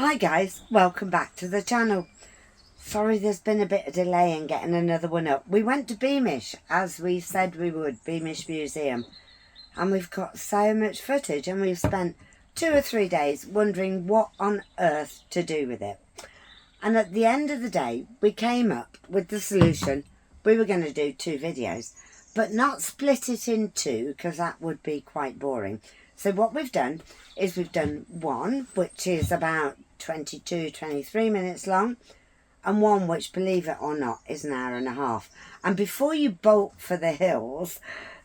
Hi guys, welcome back to the channel. Sorry there's been a bit of delay in getting another one up. We went to Beamish as we said we would, Beamish Museum, and we've got so much footage and we've spent 2 or 3 days wondering what on earth to do with it. And at the end of the day we came up with the solution. We were going to do 2 videos but not split it in 2 because that would be quite boring. So what we've done is we've done one which is about 23 minutes long, and one which, believe it or not, is an hour and a half. And before you bolt for the hills,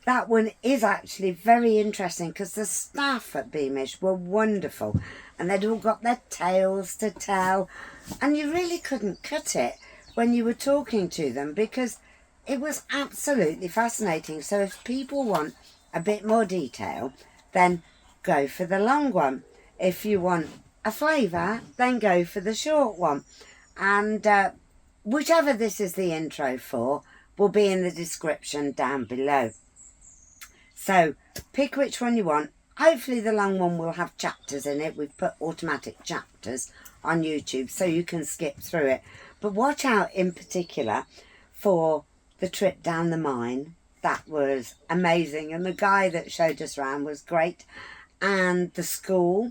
that one is actually very interesting because the staff at Beamish were wonderful and they'd all got their tales to tell, and you really couldn't cut it when you were talking to them because it was absolutely fascinating. So if people want a bit more detail, then go for the long one. If you want a flavour, then go for the short one. And whichever this is the intro for will be in the description down below. So pick which one you want. Hopefully the long one will have chapters in it. We've put automatic chapters on YouTube so you can skip through it. But watch out in particular for the trip down the mine. That was amazing, and the guy that showed us around was great. And the school,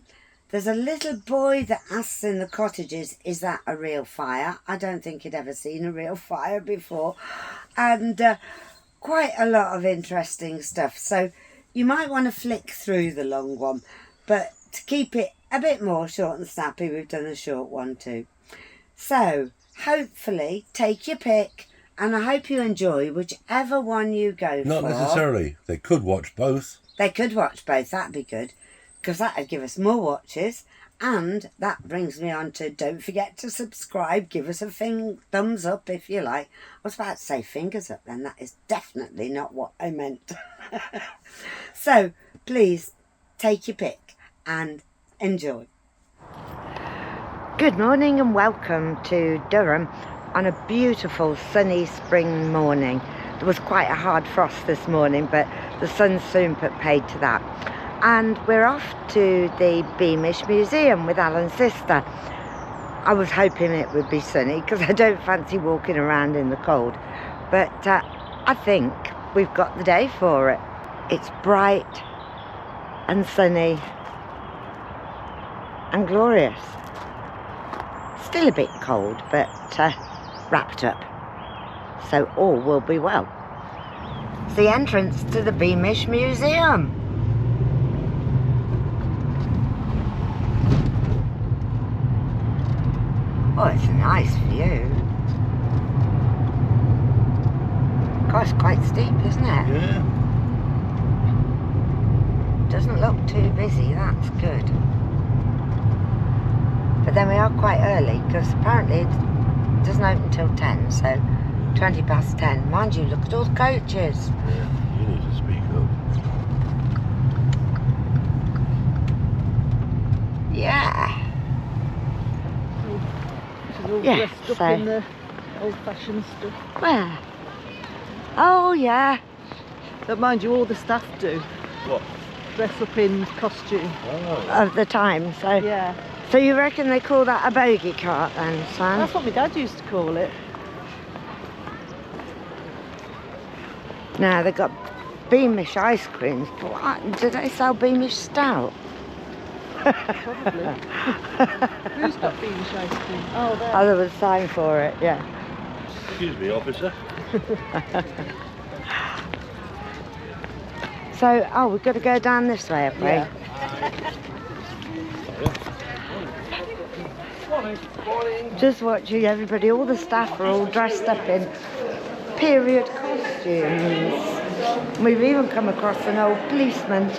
there's a little boy that asks in the cottages, is that a real fire? I don't think he'd ever seen a real fire before. And quite a lot of interesting stuff. So you might want to flick through the long one, but to keep it a bit more short and snappy, we've done a short one too. So hopefully take your pick, and I hope you enjoy whichever one you go for. Not necessarily. They could watch both. They could watch both. That'd be good, because that would give us more watches. And that brings me on to, don't forget to subscribe. Give us a thumbs up if you like. I was about to say fingers up then. That is definitely not what I meant. So please take your pick and enjoy. Good morning and welcome to Durham on a beautiful sunny spring morning. There was quite a hard frost this morning, but the sun soon put paid to that. And we're off to the Beamish Museum with Alan's sister. I was hoping it would be sunny because I don't fancy walking around in the cold, but I think we've got the day for it. It's bright and sunny and glorious. Still a bit cold, but wrapped up, so all will be well. It's the entrance to the Beamish Museum. Oh, it's a nice view. God, it's quite steep, isn't it? Yeah. Doesn't look too busy, that's good. But then we are quite early because apparently it doesn't open till 10, so 20 past 10. Mind you, look at all the coaches. Yeah, you need to speak up. Yeah. All Yeah, dressed up so in the old-fashioned stuff. where? Oh yeah. But mind you, all the staff do What? dress up in costume. Oh. Of the time, so Yeah, so you reckon they call that a bogey cart then, Sam? that's what my dad used to call it. Now they've got Beamish ice creams, but what, do they sell Beamish stout? Probably. Who's got Beamish ice cream? Oh, there. Oh, there was a sign for it, yeah. Excuse me, officer. So, oh, we've got to go down this way, have we? Yeah. Just watching everybody, all the staff are all dressed up in period costumes. We've even come across an old policeman.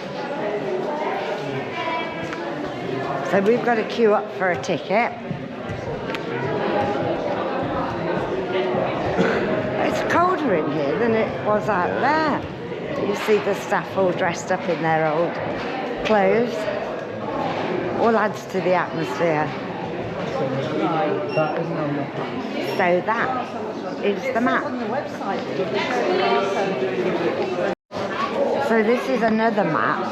So we've got to queue up for a ticket. It's colder in here than it was out there. You see the staff all dressed up in their old clothes. All adds to the atmosphere. So that is the map. So this is another map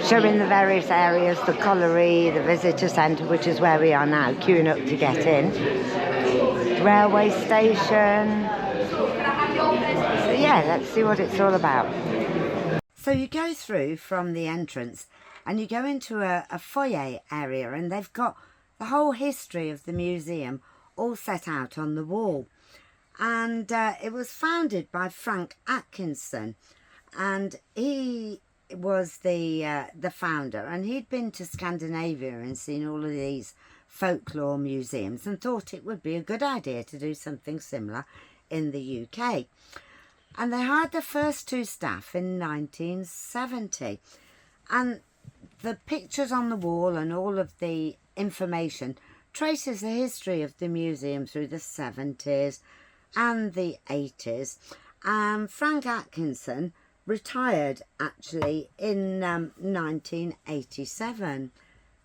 showing the various areas, the colliery, the visitor centre, which is where we are now, queuing up to get in. Railway station. So yeah, let's see what it's all about. So you go through from the entrance and you go into a foyer area, and they've got the whole history of the museum all set out on the wall. And it was founded by Frank Atkinson, and he was the founder, and he'd been to Scandinavia and seen all of these folklore museums and thought it would be a good idea to do something similar in the UK. And they hired the first 2 staff in 1970, and the pictures on the wall and all of the information traces the history of the museum through the 70s and the 80s. Frank Atkinson retired actually in 1987,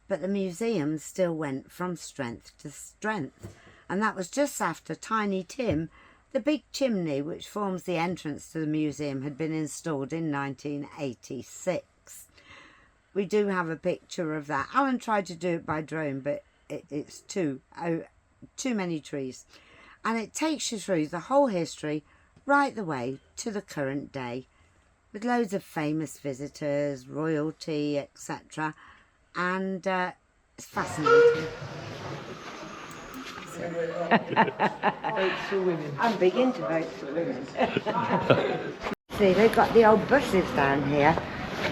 but the museum still went from strength to strength, and that was just after Tiny Tim, the big chimney which forms the entrance to the museum, had been installed in 1986. We do have a picture of that. Alan tried to do it by drone, but it's too many trees, and it takes you through the whole history right the way to the current day, with loads of famous visitors, royalty, etc. And it's fascinating. Votes for women. I'm big into votes for women. See, they've got the old buses down here,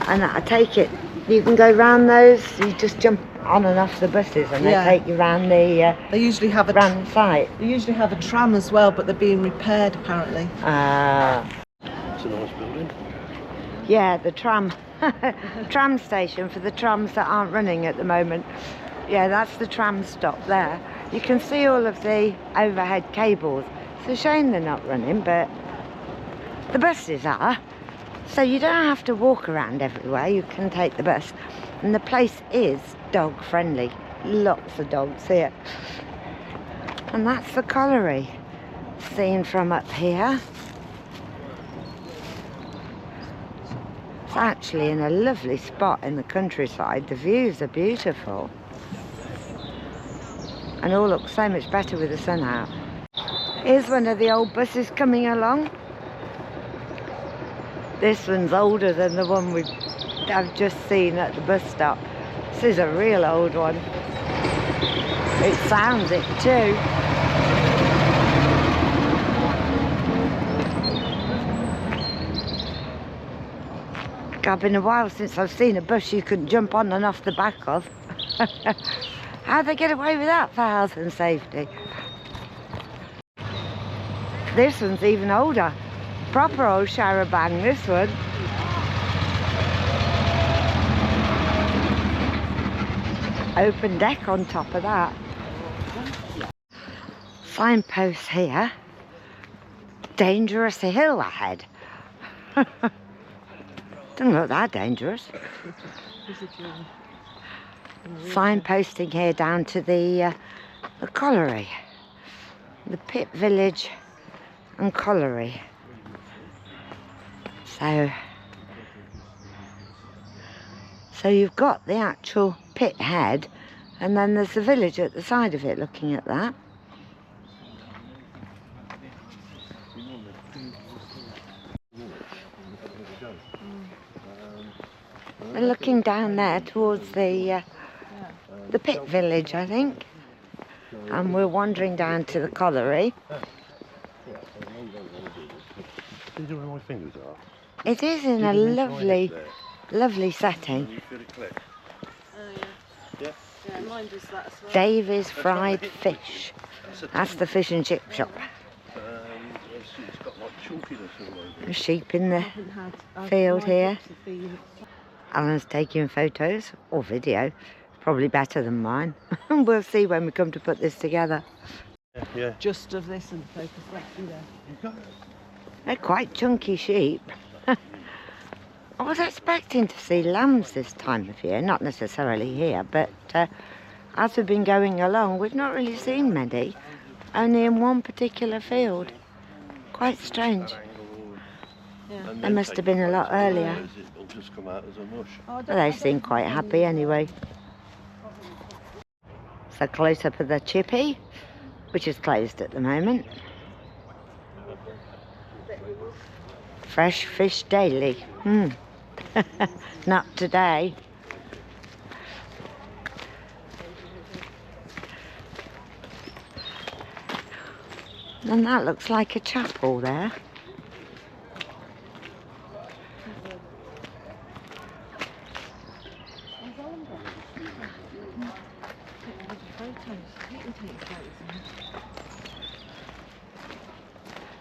and I take it you can go round those. You just jump on and off the buses, and they take you round the. They usually have round the site. They usually have a tram as well, but they're being repaired apparently. It's a nice building. Yeah, the tram station for the trams that aren't running at the moment. Yeah, that's the tram stop there. You can see all of the overhead cables. It's a shame they're not running, but the buses are. So you don't have to walk around everywhere, you can take the bus. And the place is dog friendly. Lots of dogs here. And that's the colliery, seen from up here. It's actually in a lovely spot in the countryside. The views are beautiful. And all looks so much better with the sun out. Here's one of the old buses coming along. This one's older than the one I've just seen at the bus stop. This is a real old one. It sounds it too. God, been a while since I've seen a bus you could jump on and off the back of. How'd they get away with that for health and safety? This one's even older. Proper old charabang, this one. Open deck on top of that. Signpost here. Dangerous hill ahead. Doesn't look that dangerous. Signposting here down to the colliery. The pit village and colliery. So you've got the actual pit head, and then there's the village at the side of it, looking at that. We're looking down there towards the pit village, I think. And we're wandering down to the colliery. These are where my fingers are. It is in a lovely, lovely setting. Yeah, mine does that as well. Davy's Fried Fish. That's the fish and chip shop. It's got like chalkiness all over it. Sheep in the field here. Alan's taking photos or video. Probably better than mine. We'll see when we come to put this together. Yeah. Just of this and focus left through there. They're quite chunky sheep. I was expecting to see lambs this time of year, not necessarily here, but as we've been going along, we've not really seen many, only in one particular field. Quite strange. Yeah. They must have been a lot earlier. just come out as a mush. Oh, Well, they seem quite happy anyway. So close up of the chippy, which is closed at the moment. Fresh fish daily. Not today. And that looks like a chapel there.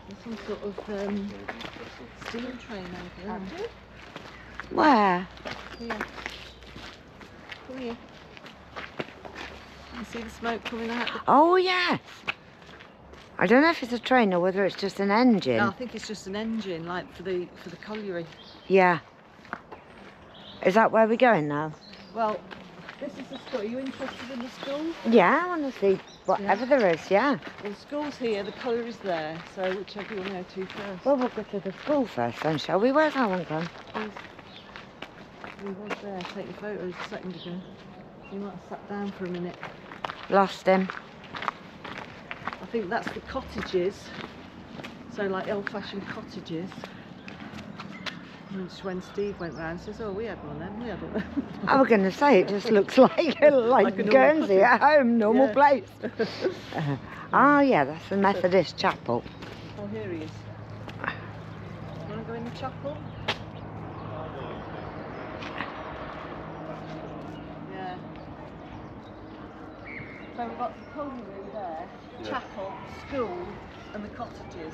There's some sort of steam train over there. Where? Here. Come here. You see the smoke coming out? Oh, yes. I don't know if it's a train or whether it's just an engine. No, I think it's just an engine, like for the colliery. Yeah. Is that where we're going now? Well, this is the school. Are you interested in the school? Yeah, I want to see whatever there is, yeah. Well, the school's here, the colliery's there, so whichever you want to go to first. Well, we'll go to the school first then, shall we? Where's that one gone? He was there taking photos a second ago. You might have sat down for a minute. Lost him. I think that's the cottages. So like old-fashioned cottages. And just when Steve went round, he says, "Oh, we had one then, we had one." I was going to say, it just looks like a Like a normal Guernsey at home, normal Yeah. place. Oh, yeah, that's the Methodist chapel. Oh, here he is. You want to go in the chapel? Yeah. So we've got the colliery there, chapel, school, and the cottages.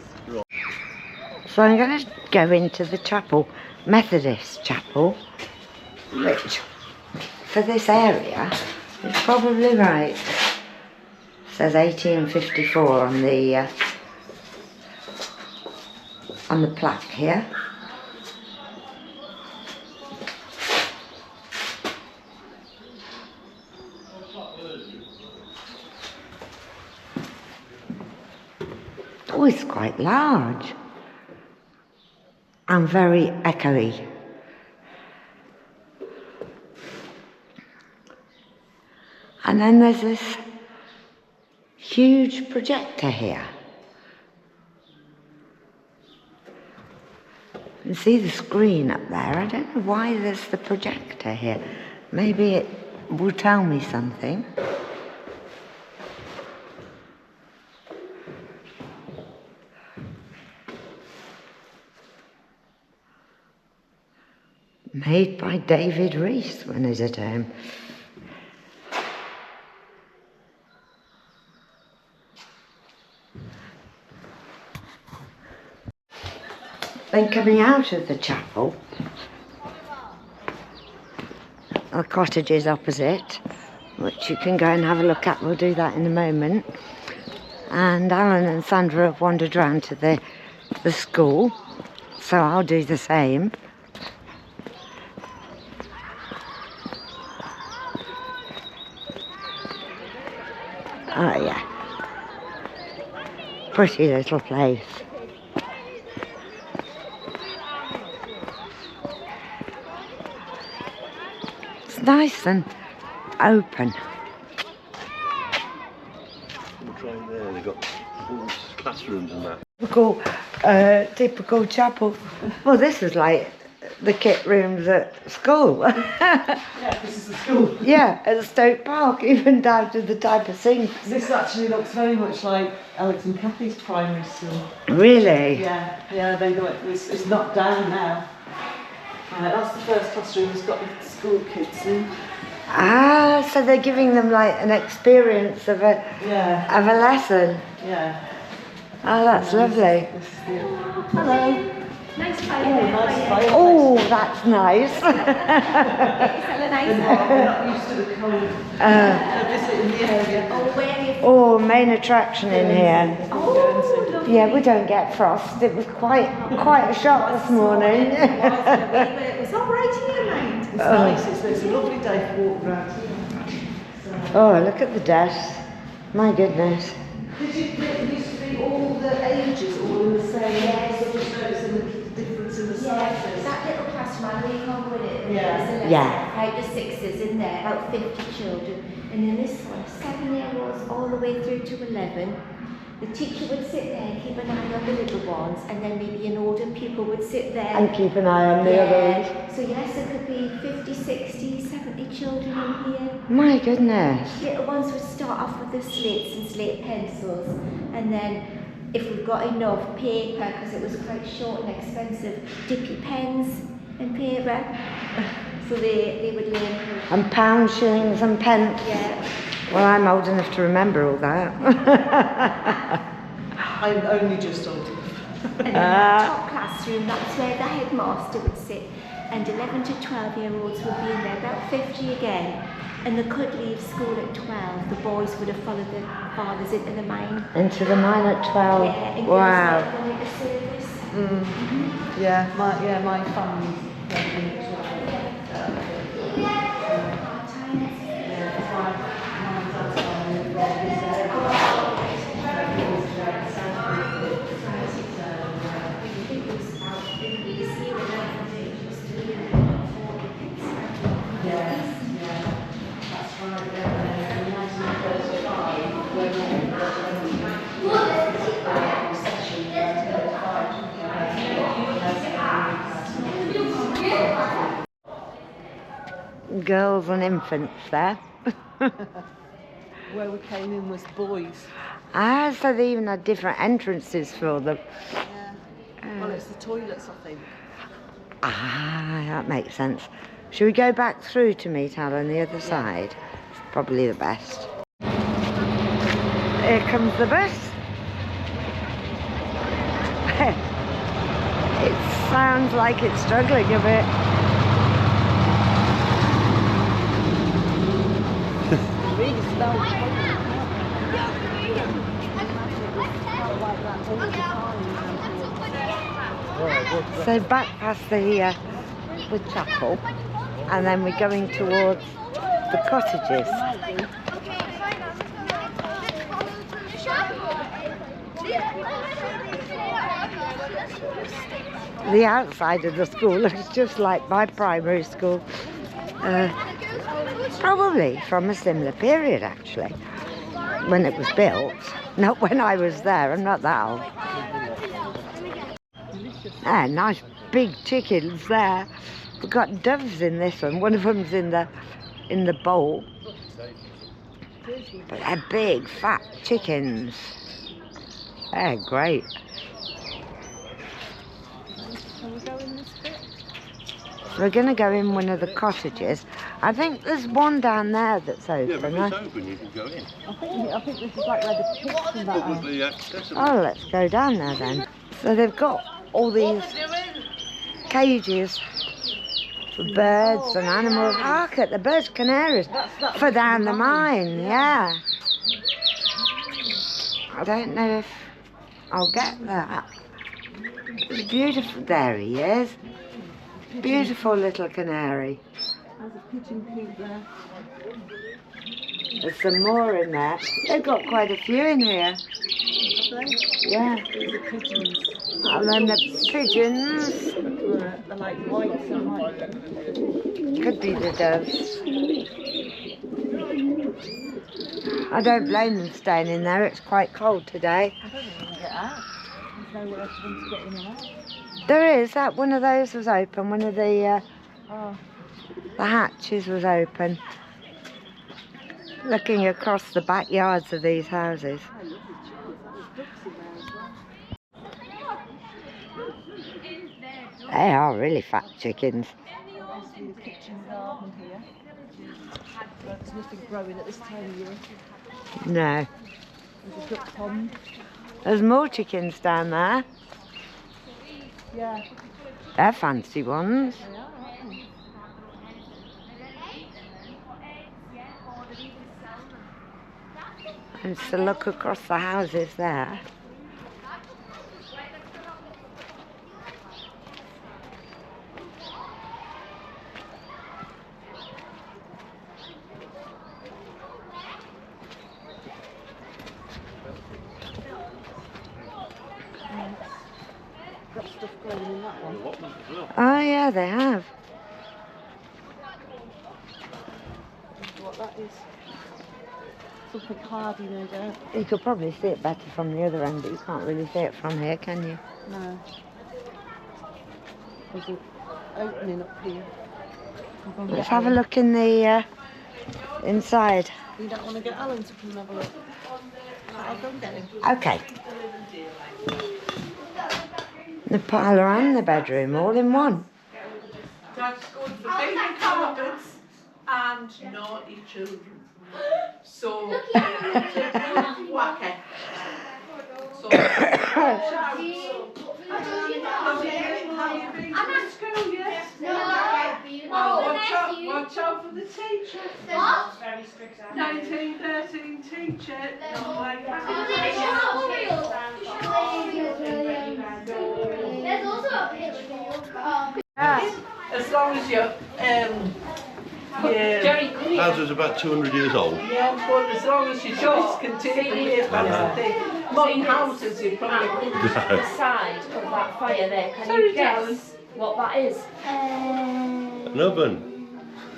So I'm going to go into the chapel, Methodist chapel, which for this area is probably right. It says 1854 on the plaque here. Oh, it's quite large. And very echoey. And then there's this huge projector here. You can see the screen up there. I don't know why there's the projector here. Maybe it will tell me something. Made by David Rees when he's at home. Then coming out of the chapel, the cottages opposite, which you can go and have a look at. We'll do that in a moment. And Alan and Sandra have wandered round to the school, so I'll do the same. Oh yeah, pretty little place. It's nice and open. Look right there, they've got all classrooms and that. Typical chapel. Well, this is like the kit rooms at school. Yeah, this is the school. Yeah, at Stoke Park, even down to the type of sinks. This actually looks very much like Alex and Kathy's primary school. Really? Yeah, they got it's knocked down now. That's the first classroom. It's got the school kids in. Ah, so they're giving them like an experience of a Yeah, of a lesson. yeah. Oh, that's lovely. This is the, hello. Nice Oh, fire. nice fire. Oh, that's nice. They're not used to the cold. They're visiting the area. Oh, main attraction in here. Oh, Yeah, we don't get frost. It was quite a shock this morning. it was all right here, mate. It's nice. It's a lovely day for walking around. Oh, look at the desk. My goodness. It used to be all the ages all in the same. Yes. So just noticing the difference in the sizes. That little classroom family home with it. Yeah. Yeah. 5 to 6s in there, about 50 children. And then this one, 7-year-olds all the way through to 11. The teacher would sit there and keep an eye on the little ones, and then maybe an older pupil would sit there. And keep an eye on the others. So yes, there could be 50, 60, 70 children in here. My goodness. Little ones would start off with the slates and slate pencils, and then if we've got enough paper, because it was quite short and expensive, dippy pens and paper. So they would learn. And pounds, shillings and pence. Yeah. Well, I'm old enough to remember all that. I'm only just old enough. And in the top classroom, that's where the headmaster would sit, and 11 to 12-year-olds would be in there, about 50 again. And they could leave school at 12. The boys would have followed their fathers into the mine. Into the mine at 12. Yeah, and Wow. girls going to service. Yeah, my family. Girls and infants there. Where we came in was boys. Ah, so they even had different entrances for them. Yeah. Well, it's the toilets, I think. Ah, that makes sense. Should we go back through to meet Al on the other side? It's probably the best. Here comes the bus. It sounds like it's struggling a bit. Really smells. So back past the chapel, and then we're going towards the cottages. The outside of the school looks just like my primary school. Probably from a similar period, actually, when it was built. Not when I was there, I'm not that old. Ah, nice big chickens there. We've got doves in this one of them's in the bowl. But they're big, fat chickens. They're great. We're going to go in one of the cottages. I think there's one down there that's open. Yeah, but it's open, you can go in. I think this is like where the pigs and that are. Probably accessible. Oh, let's go down there then. So they've got all these cages for birds and animals. Ah, look at the birds, canaries for down the mine, yeah. I don't know if I'll get that. It's beautiful. There he is. Beautiful little canary. There's a pigeon coop there. There's some more in there. They've got quite a few in here. Yeah. These are pigeons. And then the pigeons. They're like white and white. Could be the doves. I don't blame them staying in there. It's quite cold today. I don't think we can get out. There's nowhere else for them to get in and out. There is. That one of those was open. One of the hatches was open. Looking across the backyards of these houses. They are really fat chickens. There's the kitchen garden here. There's nothing growing at this time of year. No. There's a duck pond. There's more chickens down there. Yeah. They're fancy ones. They are, aren't they? And to look across the houses there. Got stuff growing in that one. Oh yeah, they have. that is. Something hardy, no doubt. You could probably see it better from the other end, but you can't really see it from here, can you? No. There's an opening up here. Let's have a look in the inside. You don't want to get Alan to come and have a look? I'll go and get him. Okay. The parlour and the bedroom all in one. That's good for baby carpets and naughty children. So, wacky. So, how you been to school yet? Watch out for the teacher. What? Very strict. 1913 teacher. Not like There's also a pitchfork. as long as you're, Ours is about 200 years old. yeah, but as long as your joints can take the weight, that's the thing. Modern houses, you probably couldn't. The side of that fire there, can Sorry, you guess darling. what that is? An oven.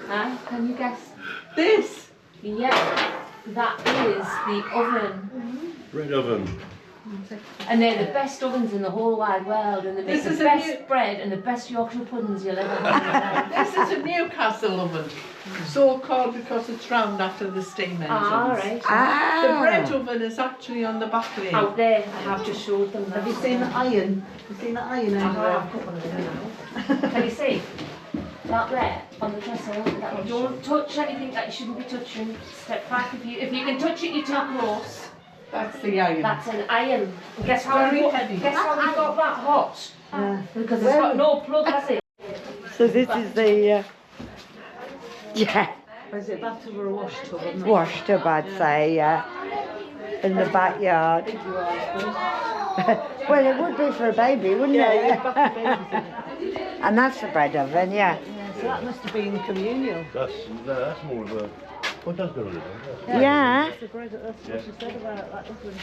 Huh? Can you guess? This. Yeah, that is the oven. Red oven. And they're the best ovens in the whole wide world, and they make This the is a best bread and the best Yorkshire puddings you'll ever have. This is a Newcastle oven, so called because it's round after the steam engines. Right. The bread oven is actually on the back lane. Out there, I have just showed them that. Have you seen the iron? Have you seen the iron I've over got one of them now. Can you see? That there, on the trestle, that don't touch anything that you shouldn't be touching. Step back, if you can touch it, you're too close. That's the iron. That's an iron. And guess how Very we heavy. Guess how we got that hot? Yeah. Because it's got no plug, has it? So this is the, yeah, Is it a bathtub or a wash tub? Isn't it? wash tub, I'd say, yeah, in the backyard. Big you are, I suppose. Well, it would be for a baby, wouldn't Yeah, it? you've got the babies in it. And that's the bread oven, yeah. Yeah, so that must have been communal. That's more of a. What does go on it? Yeah. That's the bread, that's what she said about that oven.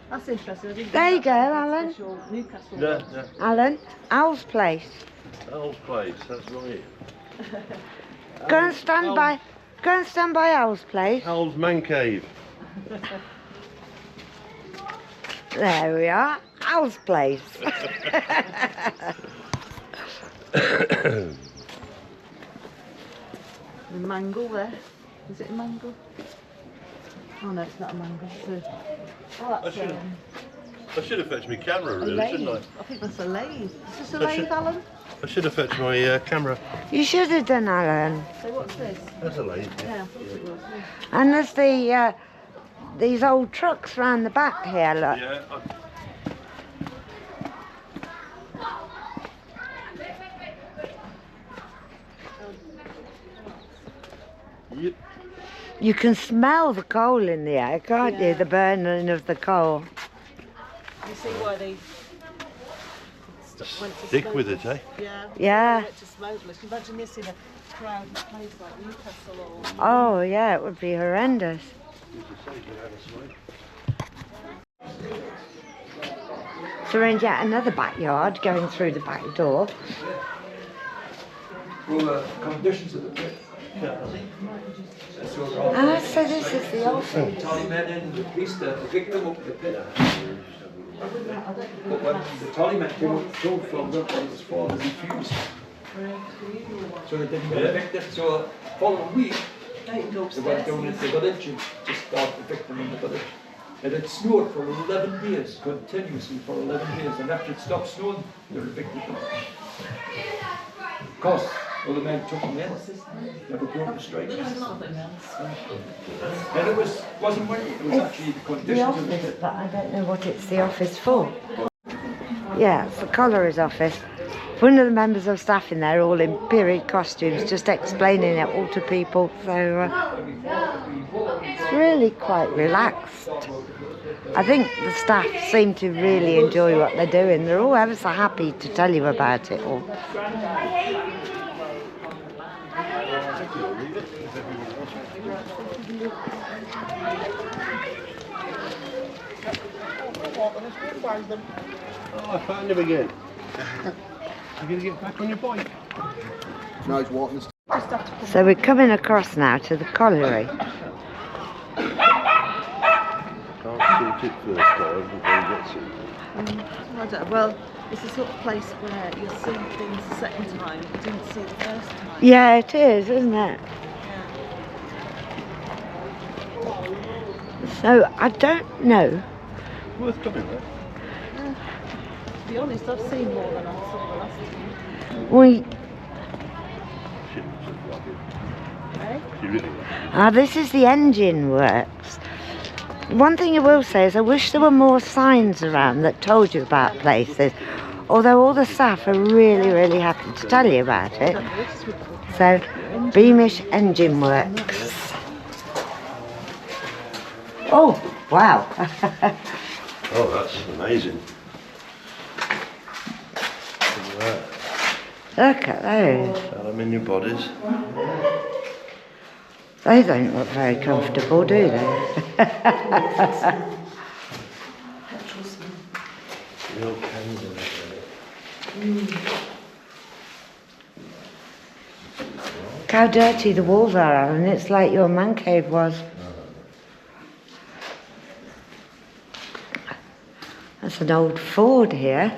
That's interesting. I didn't There know you go, that Alan. special Newcastle No, one. no. Alan, Owl's place. Owl's place, that's right. Go and stand by Owl's place. Owl's man cave. There we are, Owl's place. The mangle there. Is it a mangle? Oh no, it's not a mangle. It's a, oh, that's I should have fetched my camera, a really, lathe. shouldn't I think that's a lathe. Is this a I lathe, should- Alan? I should have fetched my camera. You should have done, Alan. So what's this? That's a lathe. Yeah, I thought it was. Yeah. And there's the these old trucks round the back here, look. Yeah. Yep. You can smell the coal in the air, can't you? Yeah. The burning of the coal. You see why they went to Stick with it, smokeless. eh? Yeah. Yeah. They went to smokeless. Imagine this in a crowded place like Newcastle or. Oh yeah, it would be horrendous. So we're in yet another backyard, going through the back door. Well, conditions of the pit. Ah, so this is the office. Tally men in the police to pick them up the pit. But when the tally men came up, told from them what it was for, they refused. So they didn't get evicted. So following week, they went down into the village and just started evicting in the village. It had snowed for 11 days, continuously for 11 days, and after it stopped snowing, they evicted them. Of course, all the men took them in. Never broke the strike. And it wasn't money, it was actually the The conditions of the office, pit. but I don't know what it's the office for. Yeah, it's the collier's office. One of the members of staff in there, all in period costumes, just explaining it all to people. So it's really quite relaxed. I think the staff seem to really enjoy what they're doing. They're all ever so happy to tell you about it all. Oh, I found him again. You're going to get back on your bike? Now he's walking. Just just have to come. So we're coming across now to the colliery. Can't shoot it first time before you get suited. I don't, well, it's the sort of place where you'll see things the second time you didn't see the first time. Yeah, it is, isn't it? So I don't know. Worth coming there. To be honest, I've seen more than I saw the last time. We She looks like it. Eh? She really this is the engine works. One thing I will say is I wish there were more signs around that told you about places. Although all the staff are really, really happy to tell you about it. So, Beamish Engine Works. Oh, wow. Oh, that's amazing. Look at those. Aluminium bodies. They don't look very comfortable, do they? Real cans in there. Look how dirty the walls are, Alan. It's like your man cave was. That's an old Ford here.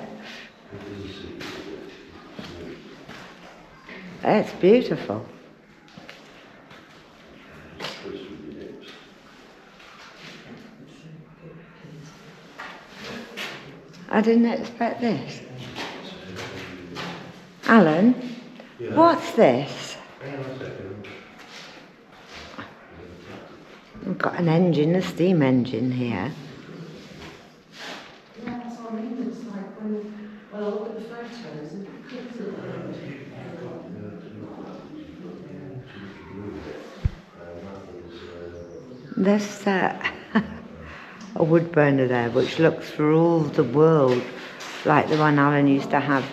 It's beautiful. I didn't expect this. Alan, what's this? We've got an engine, a steam engine here. Yeah, that's what I mean. It's like when I look at the photos, it could There's a wood burner there which looks for all the world like the one Alan used to have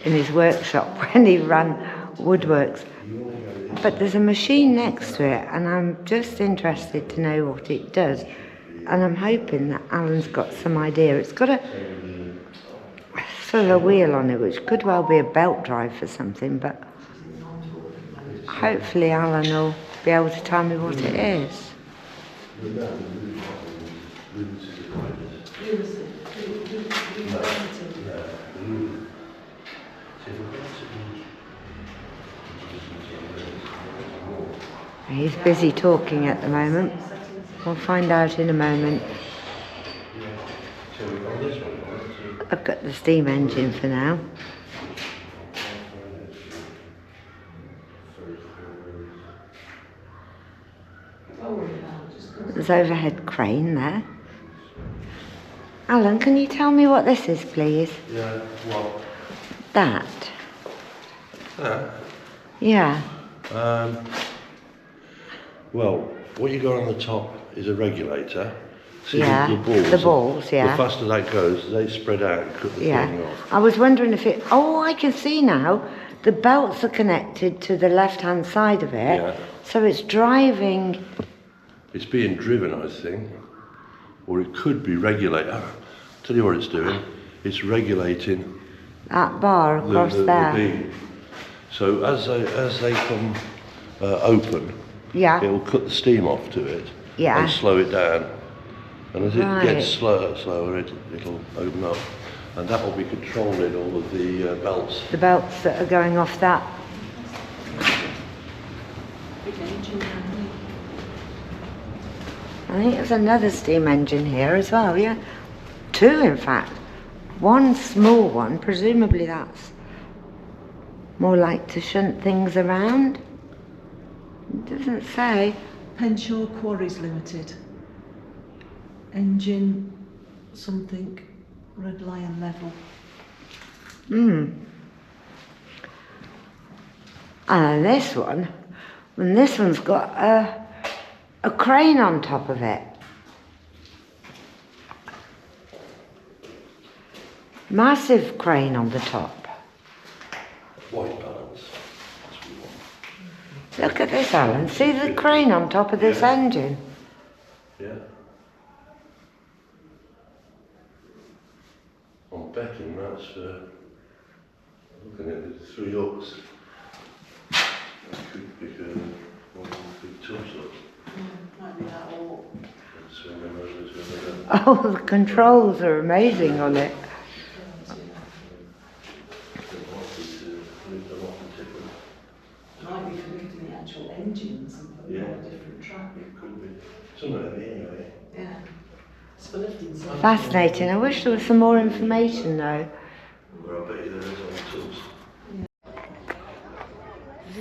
in his workshop when he ran woodworks. But there's a machine next to it and I'm just interested to know what it does. And I'm hoping that Alan's got some idea. It's got a sort of a wheel on it which could well be a belt drive for something, but hopefully Alan will be able to tell me what it is. He's busy talking at the moment. We'll find out in a moment. I've got the steam engine for now. There's overhead crane there. Alan, can you tell me what this is, please? Yeah, what? That. Yeah. Well, what you got on the top is a regulator. See Yeah, the balls, yeah. The faster that goes, they spread out and cut the thing off. I was wondering if it... Oh, I can see now. The belts are connected to the left-hand side of it. Yeah. So it's driving... It's being driven, I think. Or it could be regulated. Tell you what it's doing. It's regulating that bar across the there. beam. So as they come open, Yeah. it will cut the steam off to it Yeah. and slow it down. And as it Right. gets slower, it'll open up. And that will be controlling all of the belts. The belts that are going off that. I think there's another steam engine here as well, yeah? Two, in fact. One small one, presumably that's more like to shunt things around. It doesn't say. Penshaw Quarries Limited. Engine something, Red Lion level. And this one, and this one's got a crane on top of it. Massive crane on the top. White balance. Look at this, Alan. See the crane on top of this engine? Yeah. I'm betting that's looking at the three hooks. could pick one big tubs up. Might be that or And swing them over to another. Oh, the controls are amazing on it. might be connecting the actual engines and putting Yeah. on a different track. It could be. Some of them anyway. Yeah. It's for lifting something. Fascinating. I wish there was some more information though. Well, I bet you there is on the tubs.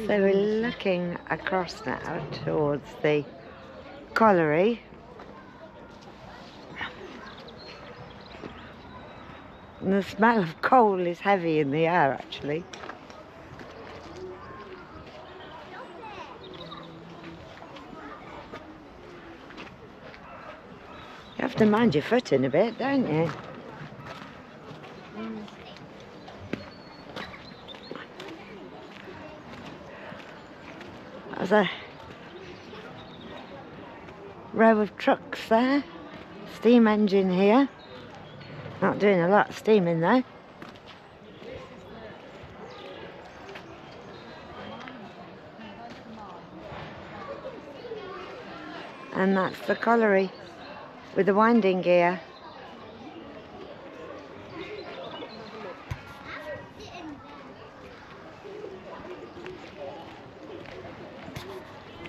So we're looking across now towards the colliery. And the smell of coal is heavy in the air actually. You have to mind your footing a bit, don't you? There's a row of trucks there. Steam engine here. Not doing a lot of steaming though. And that's the colliery with the winding gear.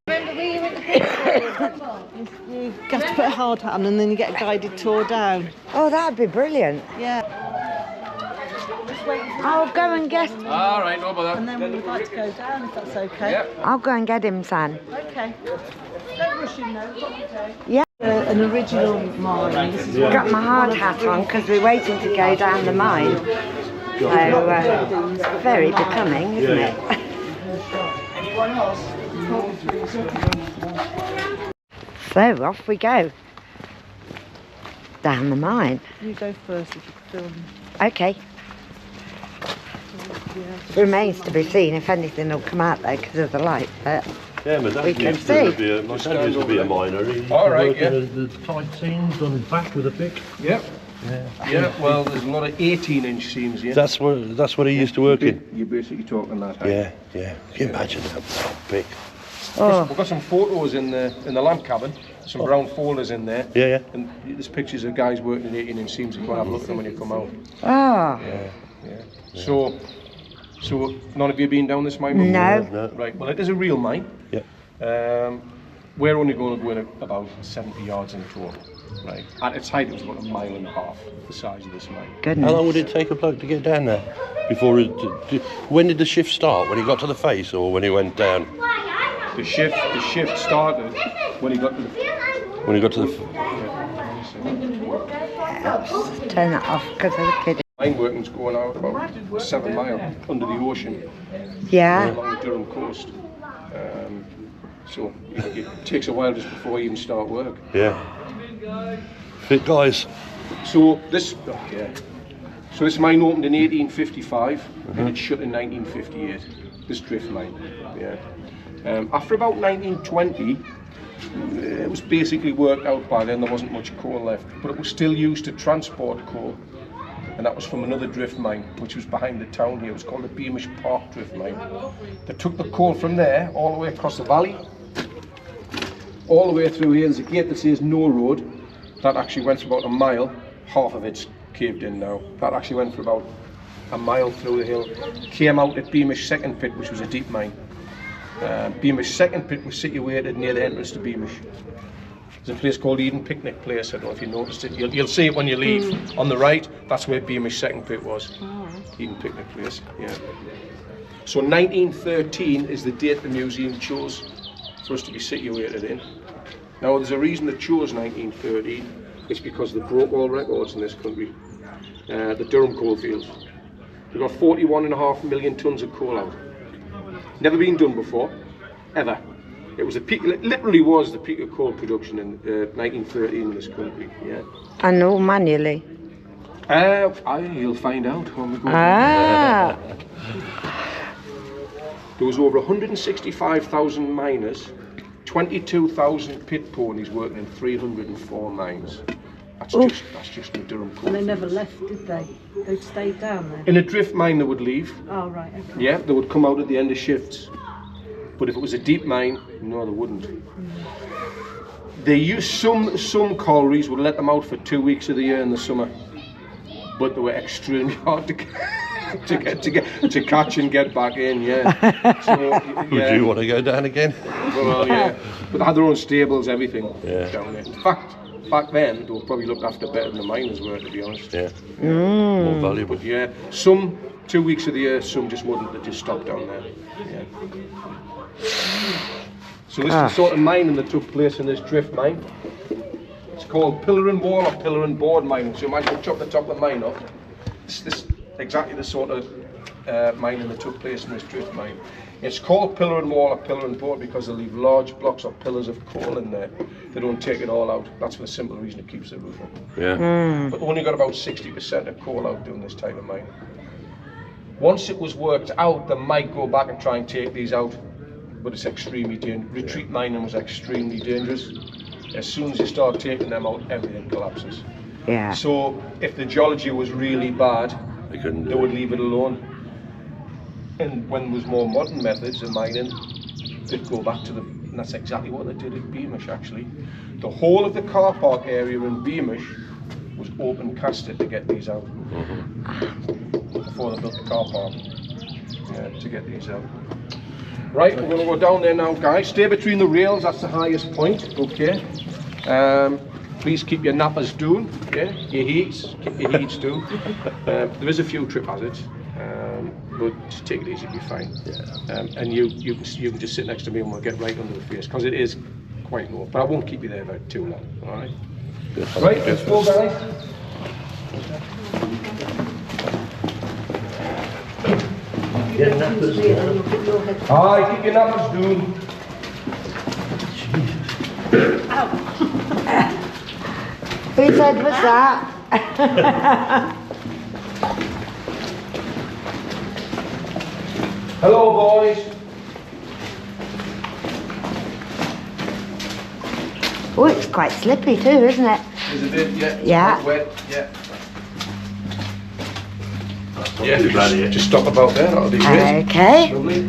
You have to put a hard hat on and then you get a guided tour down. Oh, that'd be brilliant. Yeah. I'll go and get. All right, no bother. And then we would like to go down if that's okay. Yep. I'll go and get him, San. Okay. Don't rush him though. What you do? Yeah. An original mine. This is one Got of- my hard hat on because we're waiting to go down the mine. So very becoming, isn't it? So off we go. Down the mine. You go first if you film. Okay. Remains to be seen if anything will come out there because of the light. But Yeah, my dad We can used to see. be a, my dad used to be a miner. He used to All right, work in yeah. the tight seams on his back with a pick. Yep. Yeah. Yeah, well, there's a lot of 18-inch seams here. That's what he used to work in. You're basically talking that height. Yeah, yeah. Can you imagine that pick? oh, We've got some photos in the lamp cabin, some brown folders in there. Yeah, yeah. And there's pictures of guys working in 18-inch seams. You can have a look at them when you come out. oh, Yeah. So none of you been down this mine before? No. No. Right, well, it is a real mine. Yeah. We're only going to go in about 70 yards in total. Right. At its height, it was about 1.5 miles, the size of this mine. goodness. How long would it take a bloke to get down there? Before when did the shift start? When he got to the face or when he went down? The shift started when he got to the. When he got to the. Turn that off because of the kid. Mine working's going out about 7 miles under the ocean Yeah. along the Durham coast. So it takes a while just before you even start work. Yeah. Fit guys. So this mine opened in 1855 and it shut in 1958. This drift mine. Yeah. After about 1920, it was basically worked out by then. There wasn't much coal left, but it was still used to transport coal. And that was from another drift mine, which was behind the town here. It was called the Beamish drift mine. They took the coal from there all the way across the valley, all the way through here. There's a gate that says no road. That actually went for about a mile. Half of it's caved in now. That actually went for about a mile through the hill. Came out at Beamish second pit, which was a deep mine. Beamish second pit was situated near the entrance to Beamish. There's a place called Eden Picnic Place. I don't know if you noticed it. You'll see it when you leave. On the right, that's where Beamish second pit was. Eden Picnic Place, yeah. So 1913 is the date the museum chose for us to be situated in. Now there's a reason they chose 1913. It's because they broke all records in this country. The Durham coalfields. They got 41.5 million tonnes of coal out. Never been done before, ever. It was the peak. It literally was the peak of coal production in 1913 in this country. Yeah. And all manually. You'll find out when we go. Ah. There was over 165,000 miners, 22,000 pit ponies working in 304 mines. That's just in the Durham coal. And they never left, did they? They stayed down there. In a drift mine they would leave. Oh right. Okay. Yeah, they would come out at the end of shifts. But if it was a deep mine, no, they wouldn't. They use some collieries would let them out for 2 weeks of the year in the summer, but they were extremely hard to catch and get back in. Yeah. So, yeah. Would you want to go down again? Well, yeah. But they had their own stables, everything Yeah. down there. In fact, back then they were probably looked after better than the miners were, to be honest. Yeah. More valuable. But yeah, some 2 weeks of the year, some just wouldn't. They just stopped down there. Yeah. So this is the sort of mining that took place in this drift mine. It's called pillar and wall or pillar and board mining. So you might chop the top of the mine off. This exactly the sort of mining that took place in this drift mine. It's called pillar and wall or pillar and board because they leave large blocks or pillars of coal in there. They don't take it all out. That's for the simple reason it keeps the roof up. Yeah. But only got about 60% of coal out doing this type of mining. Once it was worked out, they might go back and try and take these out, but it's extremely dangerous. Retreat mining was extremely dangerous. As soon as you start taking them out, everything collapses. Yeah. So if the geology was really bad, they would leave it alone. And when there was more modern methods of mining, they'd go back to them. And that's exactly what they did at Beamish, actually. The whole of the car park area in Beamish was open casted to get these out. Before they built the car park, to get these out. Right, we're going to go down there now, guys. Stay between the rails, that's the highest point, okay. Please keep your nappers down, yeah? Your heats, keep your heats down. There is a few trip hazards, but just take it easy, you'll be fine. And you can just sit next to me and we'll get right under the face, because it is quite low, but I won't keep you there for too long, alright? Right, let's go, guys. Get nappers. Aye, keep your nappers down. Whose head was that? Hello, boys. Oh, it's quite slippy too, isn't it? Is it? Yeah. Yeah. Quite wet. Yeah. Yeah, Just stop about there. That'll be great. Okay. Lovely.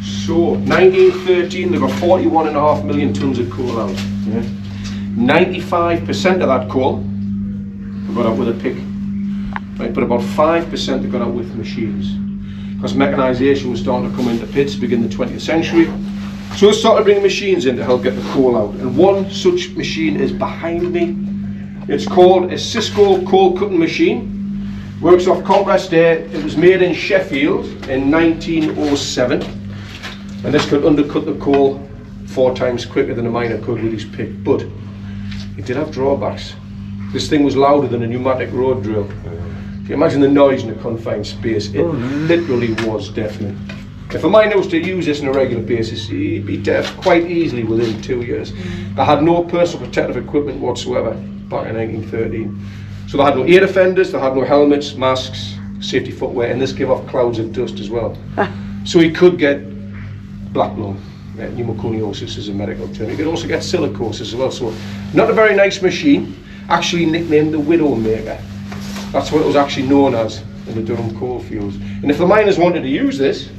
So, 1913, they got 41.5 million tons of coal out. 95% of that coal they got out with a pick. Right, but about 5% they got out with machines. Because mechanisation was starting to come into pits begin the 20th century. So they started bringing machines in to help get the coal out. And one such machine is behind me. It's called a Cisco coal cutting machine. Works off compressed air. It was made in Sheffield in 1907. And this could undercut the coal 4 times quicker than a miner could with his pick. But it did have drawbacks. This thing was louder than a pneumatic road drill. If you imagine the noise in a confined space, it literally was deafening. If a miner was to use this on a regular basis, he'd be deaf quite easily within 2 years. They had no personal protective equipment whatsoever back in 1913. So they had no ear defenders, they had no helmets, masks, safety footwear, and this gave off clouds of dust as well. So he could get black lung, pneumoconiosis is a medical term. He could also get silicosis as well. So not a very nice machine, actually nicknamed the Widowmaker. That's what it was actually known as in the Durham coalfields. And if the miners wanted to use this,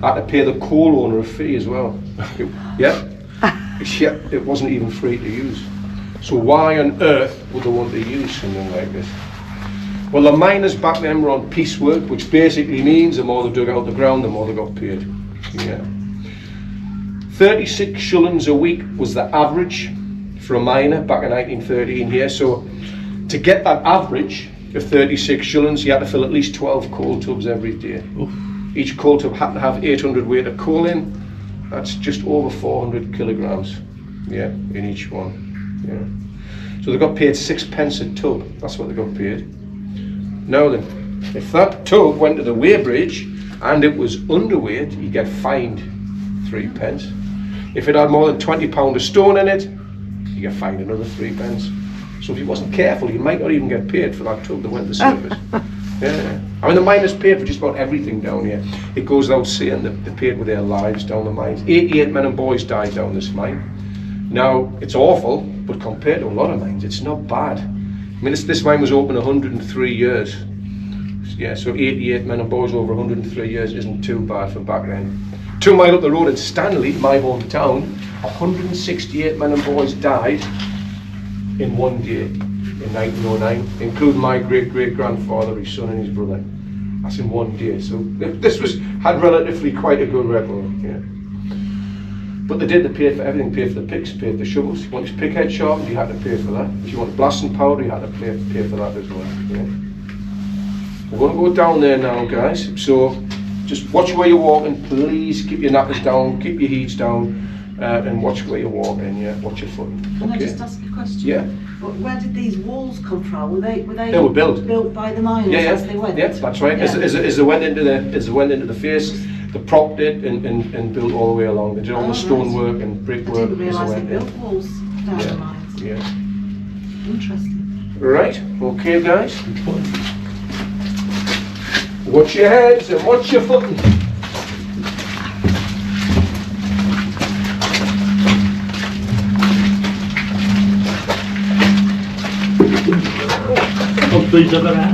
I had to pay the coal owner a fee as well. It wasn't even free to use. So why on earth would they want to use something like this? Well, the miners back then were on piecework, which basically means the more they dug out the ground, the more they got paid. 36 shillings a week was the average for a miner back in 1913 here. So to get that average of 36 shillings, you had to fill at least 12 coal tubs every day. Oof. Each coal tub had to have 800 weight of coal in. That's just over 400 kilograms, in each one. So they got paid 6 pence a tub. That's what they got paid. Now then, if that tub went to the weighbridge and it was underweight, you get fined 3 pence. If it had more than 20 pound of stone in it, you get fined another 3 pence. So if you wasn't careful, you might not even get paid for that tub that went to the surface. I mean, the miners paid for just about everything down here. It goes without saying that they paid with their lives down the mines. 88 men and boys died down this mine. Now, it's awful, but compared to a lot of mines, it's not bad. I mean, this mine was open 103 years. Yeah, so 88 men and boys over 103 years isn't too bad for back then. 2 miles up the road in Stanley, my hometown, 168 men and boys died in one day in 1909, including my great-great-grandfather, his son and his brother. That's in one day. So this had relatively quite a good record. Yeah. But they paid for everything, paid for the picks, paid for the shovels. If you wanted pick head sharpened, you had to pay for that. If you wanted blasting powder, you had to pay for that as well. Yeah. We're going to go down there now, guys. So just watch where you're walking. Please keep your knackers down, keep your heats down, and watch where you're walking. Yeah, watch your foot. Can I just ask a question? Yeah. But where did these walls come from? Were they They were built by the miners as they went? Yeah, that's right. Yeah. As they went into the face, they propped it and built all the way along. They did all the stonework and I brickwork. didn't realise they built walls down the mines. Yeah. Interesting. Right. Okay, guys. Watch your heads and watch your footing. Please look at that.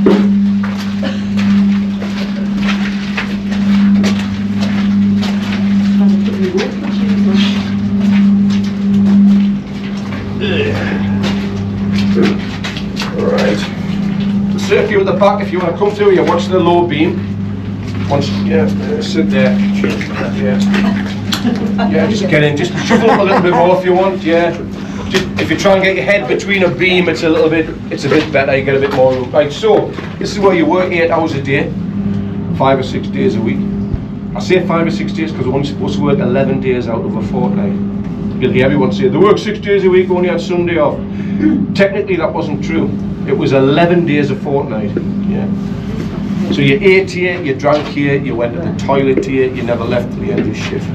Right. So if you're at the back, if you want to come through, you watch the low beam. Once, sit there. Yeah, just get in. Just shuffle up a little bit more if you want. Yeah. Just, if you try and get your head between a beam, it's a bit better. You get a bit more room. Right. So this is where you work 8 hours a day, 5 or 6 days a week. I say 5 or 6 days because we're only supposed to work 11 days out of a fortnight. You'll hear everyone say they work 6 days a week, only had Sunday off. Technically, that wasn't true. It was 11 days a fortnight. Yeah. So you ate here, you drank here, you went to the toilet here, you never left till the end of your shift.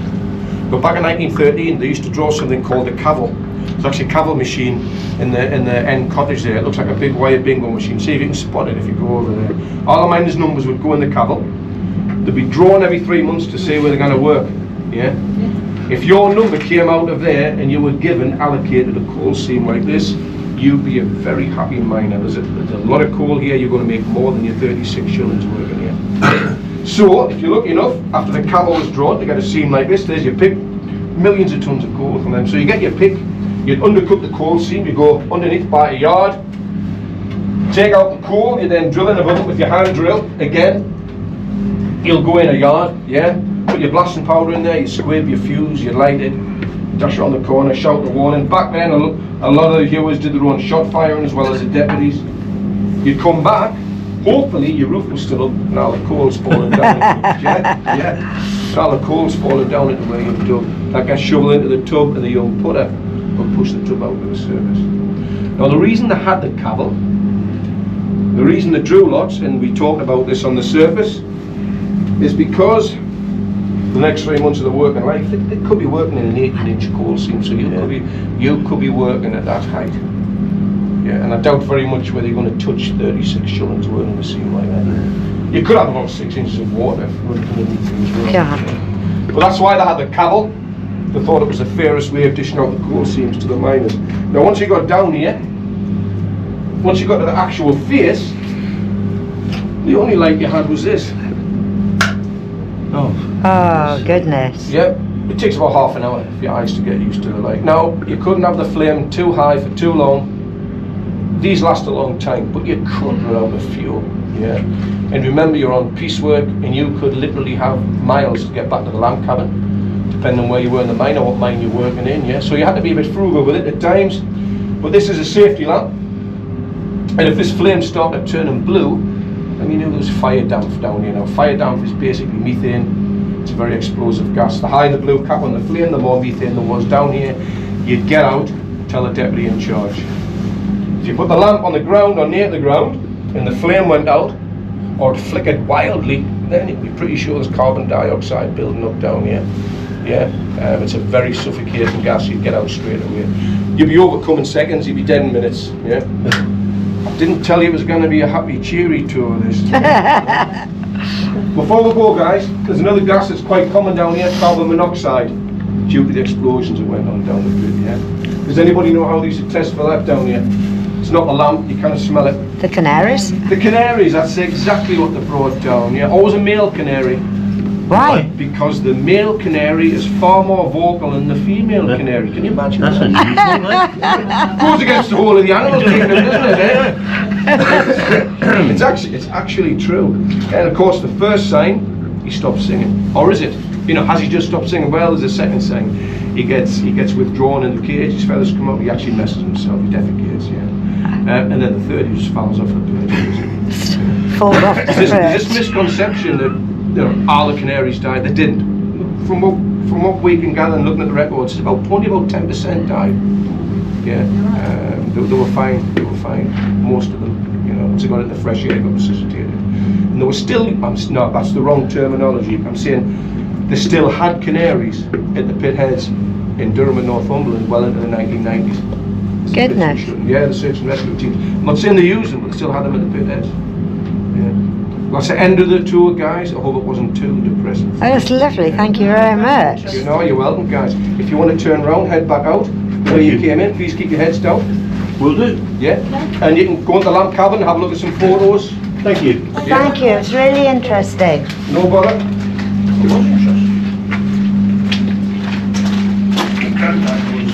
But back in 1913, they used to draw something called a caval. It's actually a caval machine in the end cottage there. It looks like a big wire bingo machine. See if you can spot it if you go over there. All the miners' numbers would go in the caval. They'd be drawn every 3 months to see where they're going to work. Yeah. If your number came out of there and you were allocated a coal seam like this, you'd be a very happy miner. There's a lot of coal here. You're going to make more than your 36 shillings working here. So if you're lucky enough, after the caval was drawn to get a seam like this, there's your pick. Millions of tons of coal from them. So you get your pick. You'd undercut the coal seam. You go underneath by a yard. Take out the coal. You then drill in above it with your hand drill again. You'll go in a yard. Yeah. Put your blasting powder in there, you squib your fuse, you light it, dash it on the corner, shout the warning. Back then, a lot of the viewers did their own shot firing as well as the deputies. You'd come back, hopefully your roof was still up and all the coal's falling down. Yeah. All the coal's falling down into where you've dug. That gets shoveled into the tub and the young putter will push the tub out to the surface. Now the reason they had the caval, the reason they drew lots, and we talked about this on the surface, is because the next 3 months of the working life, they could be working in an 18-inch coal seam, so you could be working at that height. Yeah, and I doubt very much whether you're going to touch 36 shillings working a seam like that. You could have about 6 inches of water running underneath you as well. Yeah. But that's why they had the caval. They thought it was the fairest way of dishing out the coal seams to the miners. Now once you got down here, once you got to the actual face, the only light you had was this. Oh, goodness. Yep, it takes about half an hour for your eyes to get used to the light. Now, you couldn't have the flame too high for too long. These last a long time, but you could run out of fuel. Yeah. And remember, you're on piecework and you could literally have miles to get back to the lamp cabin, depending on where you were in the mine or what mine you're working in. Yeah. So you had to be a bit frugal with it at times. But this is a safety lamp. And if this flame started turning blue, then you knew there was fire damp down here. Now, fire damp is basically methane. It's a very explosive gas. The higher the blue cap on the flame, the more methane there was down here. You'd get out, tell the deputy in charge. If you put the lamp on the ground or near the ground, and the flame went out, or it flickered wildly, then you'd be pretty sure there's carbon dioxide building up down here. Yeah, it's a very suffocating gas. You'd get out straight away. You'd be overcome in seconds. You'd be dead in minutes. Yeah. I didn't tell you it was going to be a happy, cheery tour. This. Before we go, guys, there's another gas that's quite common down here, carbon monoxide, due to the explosions that went on down the grid. Yeah. Does anybody know how they used to test for that down here? It's not a lamp. You kind of smell it. The canaries? The canaries, that's exactly what they brought down, yeah. Always a male canary. Why? Because the male canary is far more vocal than the female canary. Can you imagine That's that? unusual, Goes against the whole of the animal kingdom, doesn't it? Eh? It's actually true. And of course, the first sign, he stops singing. Or is it? You know, has he just stopped singing? Well, there's a second sign. He gets withdrawn in the cage. His feathers come out. He actually messes himself. He defecates. Yeah. And then the third, he just falls off the bird. Falls off the There's bird. this misconception that all the canaries died. They didn't. From what we can gather and looking at the records, it's only about 10% died. Yeah, they were fine. They were fine. Most of them, you know, once they got into fresh air, got resuscitated. And there was still. No, that's the wrong terminology. I'm saying they still had canaries at the pit heads in Durham and Northumberland well into the 1990s. Goodness. Yeah, the search and rescue teams. I'm not saying they used them, but they still had them at the pit heads. Yeah. Well, that's the end of the tour, guys. I hope it wasn't too depressing. Oh, that's lovely. Thank you very much. You know, you're welcome, guys. If you want to turn around, head back out where you came in. Please keep your heads down. Will do. Yeah. And you can go into the lamp cabin and have a look at some photos. Thank you. Thank you. It's really interesting. No bother. It was interesting. My granddad was,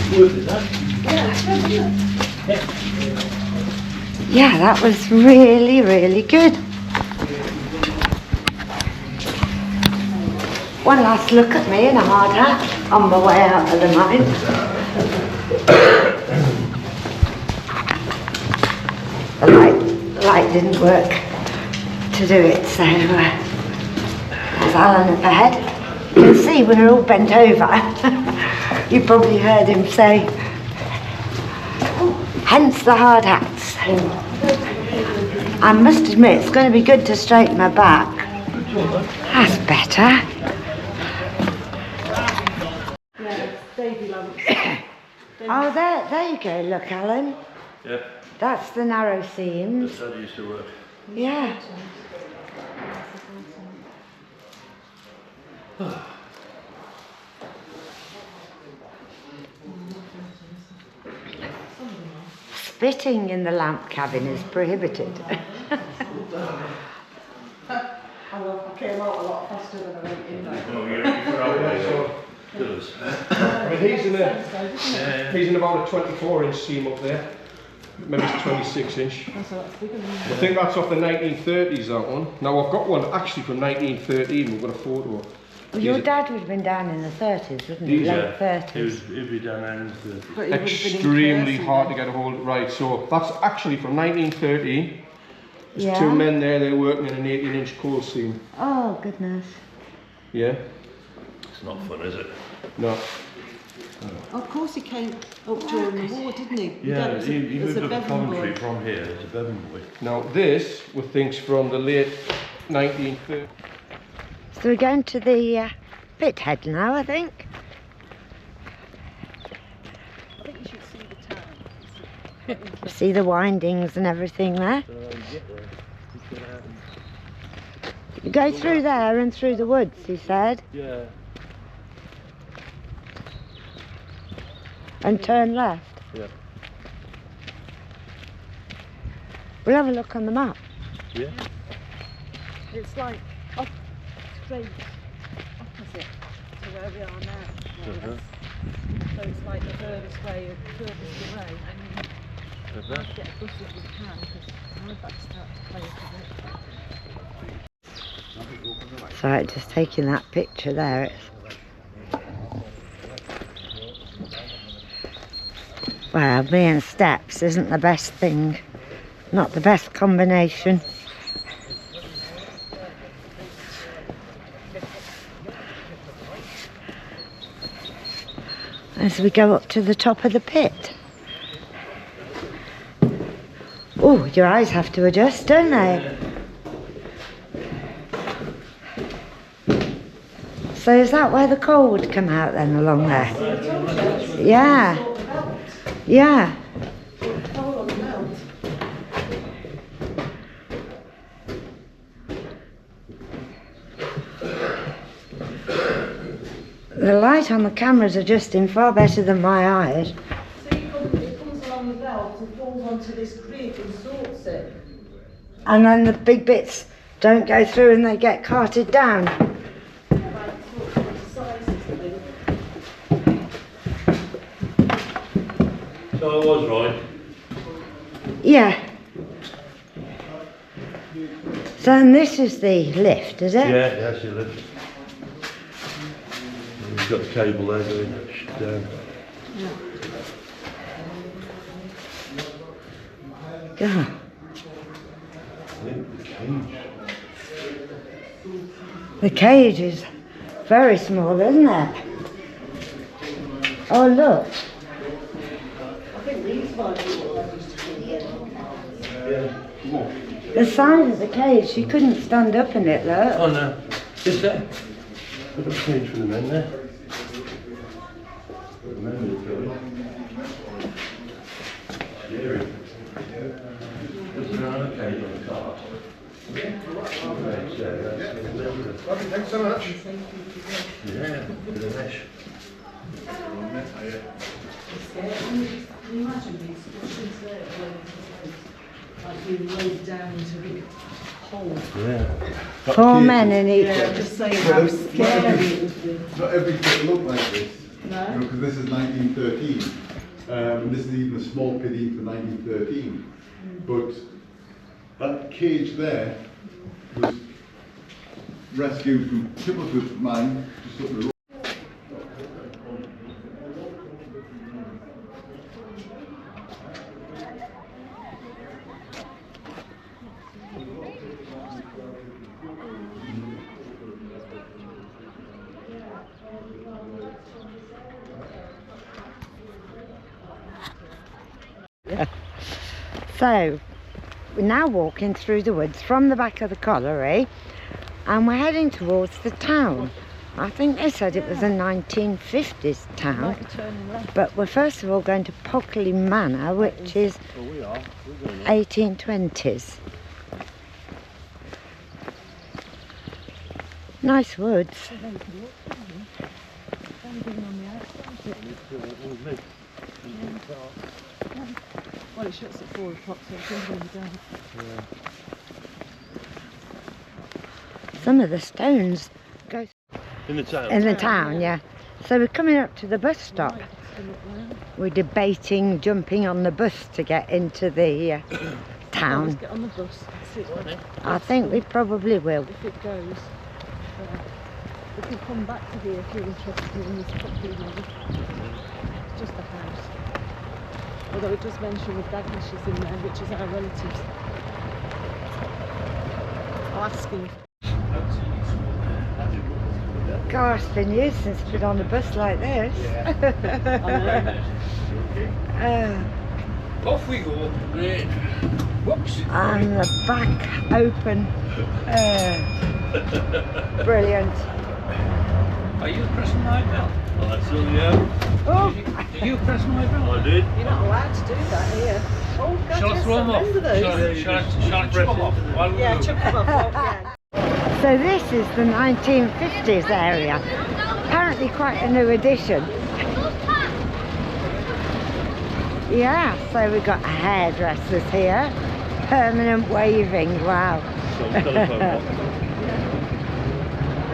I look at that, Yeah, that was really, really good. One last look at me in a hard hat on my way out of the mine. The light didn't work to do it, so there's Alan up ahead. You can see we're all bent over. You probably heard him say, hence the hard hats. I must admit, it's going to be good to straighten my back. That's better. Oh, there you go, look, Alan. Yeah, That's the narrow seams. that's how they used to work. Yeah. Spitting in the lamp cabin is prohibited. I came out a lot faster than I went in. Oh, you're out there, so. Does. I mean, he's in about a 24-inch seam up there. Maybe it's 26-inch. I think that's off the 1930s, that one. Now, I've got one actually from 1913. We've got a photo. Well, your dad would have been down in the 30s, wouldn't he? Late 30s. He'd be down there in the 30s. Extremely hard to get a hold of. Right, so that's actually from 1913. There's Yeah. two men there, they're working in an 18-inch coal seam. Oh, goodness. Yeah? It's not fun, is it? No. Of course he came up during the war, didn't he? Yeah, That was he as moved a up to Bevan Coventry boy. from here as a Bevan boy. Now, this were things from the late 1930s. So we're going to the pit head now, I think. I think you should see the town. See the windings and everything there. You go through there and through the woods, he said, Yeah. and turn left. Yeah. We'll have a look on the map. Yeah. It's like straight opposite to where we are now. more or less. So it's like the furthest away. And we'll get a bus if we can, because my back starts to play a bit. So just taking that picture there. Well, being steps isn't the best thing. Not the best combination. As we go up to the top of the pit. Oh, your eyes have to adjust, don't they? So is that where the coal would come out then, along there? Yeah. Yeah. The light on the camera's adjusting far better than my eyes. See, it comes along the belt and falls onto this creek and sorts it. And then the big bits don't go through and they get carted down. So I was right. Yeah. So and this is the lift, is it? Yeah, that's your lift. We've got the cable there going down. God. The cage is very small, isn't it? Oh, look. The size of the cage, she couldn't stand up in it, look. Oh no, is there? We've got a cage for the men there. The men are going. Scary. Was there another cage on the cart? Thanks so much. Yeah, with a mesh. Can you imagine these structures there like being laid down into a big hole? Yeah. 4 men in each. Yeah, just saying how scary it would be. Not every pit looked like this, No? because this is 1913. This is even a small pit even for 1913. But that cage there was rescued from Tippleford mine, just up the road. So, we're now walking through the woods from the back of the colliery and we're heading towards the town. I think they said it was a 1950s town, but we're first of all going to Pockley Manor, which is 1820s. Nice woods. Well, it shuts at 4 o'clock, so it's going to be down. Some of the stones go In the town? in the town, yeah. So we're coming up to the bus stop. We're debating jumping on the bus to get into the town. Let's get on the bus. See it I think we probably will. if it goes. We can come back to here if you're interested in this property. It's just a house. Although it does mention with Dagnishes in there, which is our relatives. I'll ask him. Gosh, it's been years since I've been on a bus like this. Off we go. Great. Whoops. And the back open. Brilliant. Are you pressing my bell? I certainly am. Oh, Are you pressing my bell? I did. You're not allowed to do that here. Oh, God, Shall I yes, throw them I off? remember those. Shall I chuck them off? While we Yeah, go? chuck them off. Yeah. so this is the 1950s area. Apparently quite a new addition. Yeah, so we've got hairdressers here. Permanent waving, wow. So telephone box.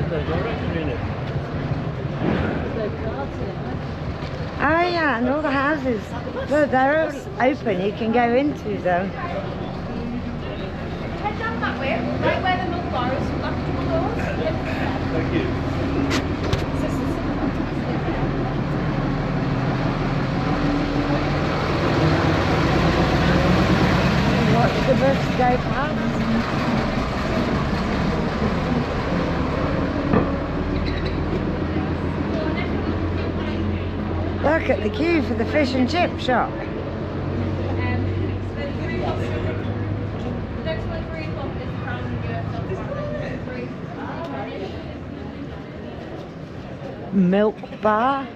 There's no directory in it. Oh yeah, and all the houses, they're all open, you can go into them. Head down that way, right where the milk bar is, back to the doors. Thank you. Watch the bus go past. Look at the queue for the fish and chip shop. Milk bar.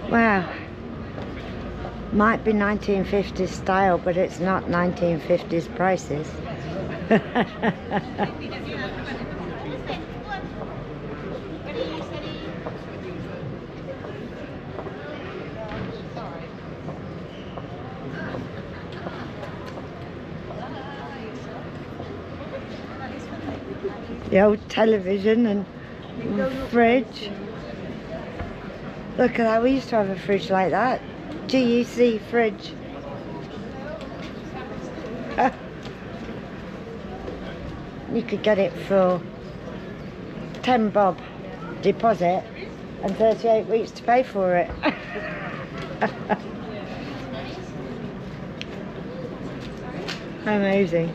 Wow. Might be 1950s style, but it's not 1950s prices. The old television and fridge. Look at that, we used to have a fridge like that. GUC fridge. You could get it for 10 bob deposit and 38 weeks to pay for it. Amazing.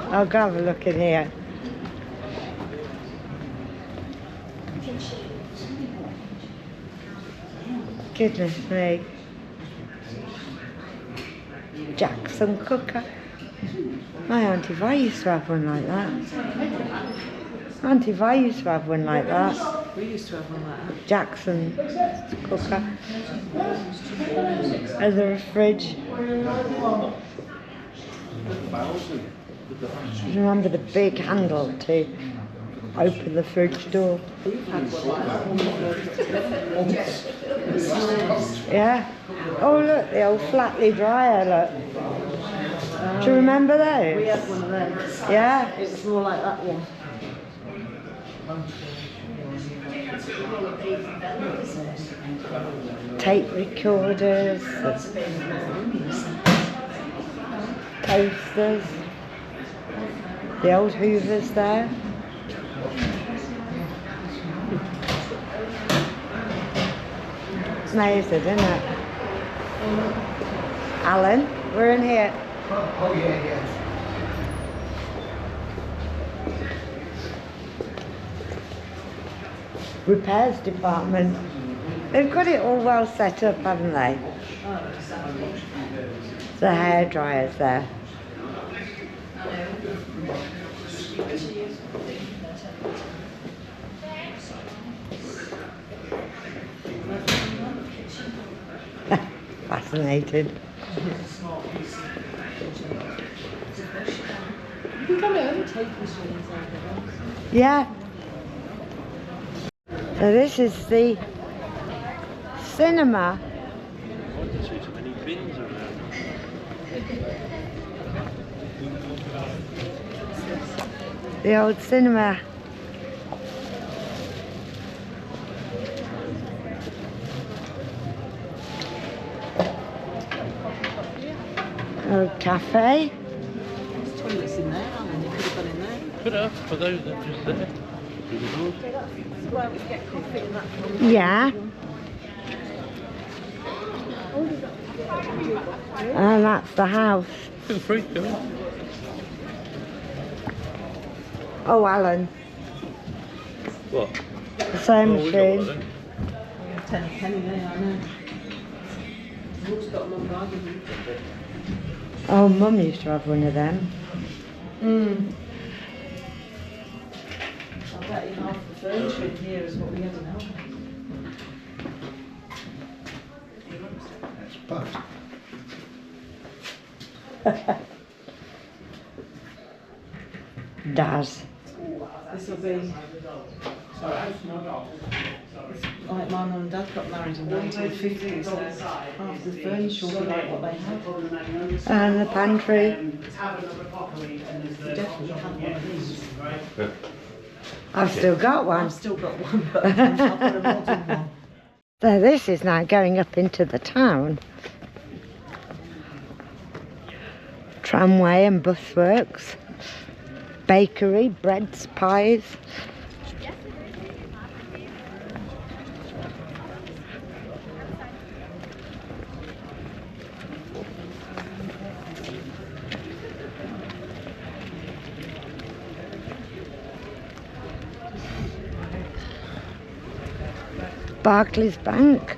I'll go have a look in here. Goodness me. Jackson cooker. My Auntie Vi used to have one like that. Auntie Vi used to have one like that. We used to have one like that. Jackson cooker. And then a fridge. I remember the big handle to open the fridge door. Yeah. Oh look, the old Flatley dryer, look. Do you remember those? We had one of them. Yeah. It was more like that one. Tape recorders, toasters, the old hoovers there. It's amazing, isn't it? Alan, we're in here. Oh yeah, yeah. Repairs department. They've got it all well set up, haven't they? The hair dryers there. Fascinating. You can come in and take machines over there. Yeah. So this is the cinema. I can see so many bins around. The old cinema. Old cafe. There's toilets in there, aren't there? You could have gone in there. Could have, for those that are just there. That's where we get coffee and that from. Yeah. And that's the house. Feel free to go in. Oh, Alan. What? The same Oh, we got one machine. then. 10 a penny there, I know. We've always got them on garden. Oh, Mum used to have one of them. I bet you half the furniture in here is what we had in our house. It's past. Daz. This will be like my mum and dad got married in 1950, so half the furniture will be like what they had. And the pantry. We definitely had one of these. I've still got one. I've still got one, but I've got a modern one. So this is now going up into the town. Tramway and bus works. Bakery, breads, pies. Barclays Bank.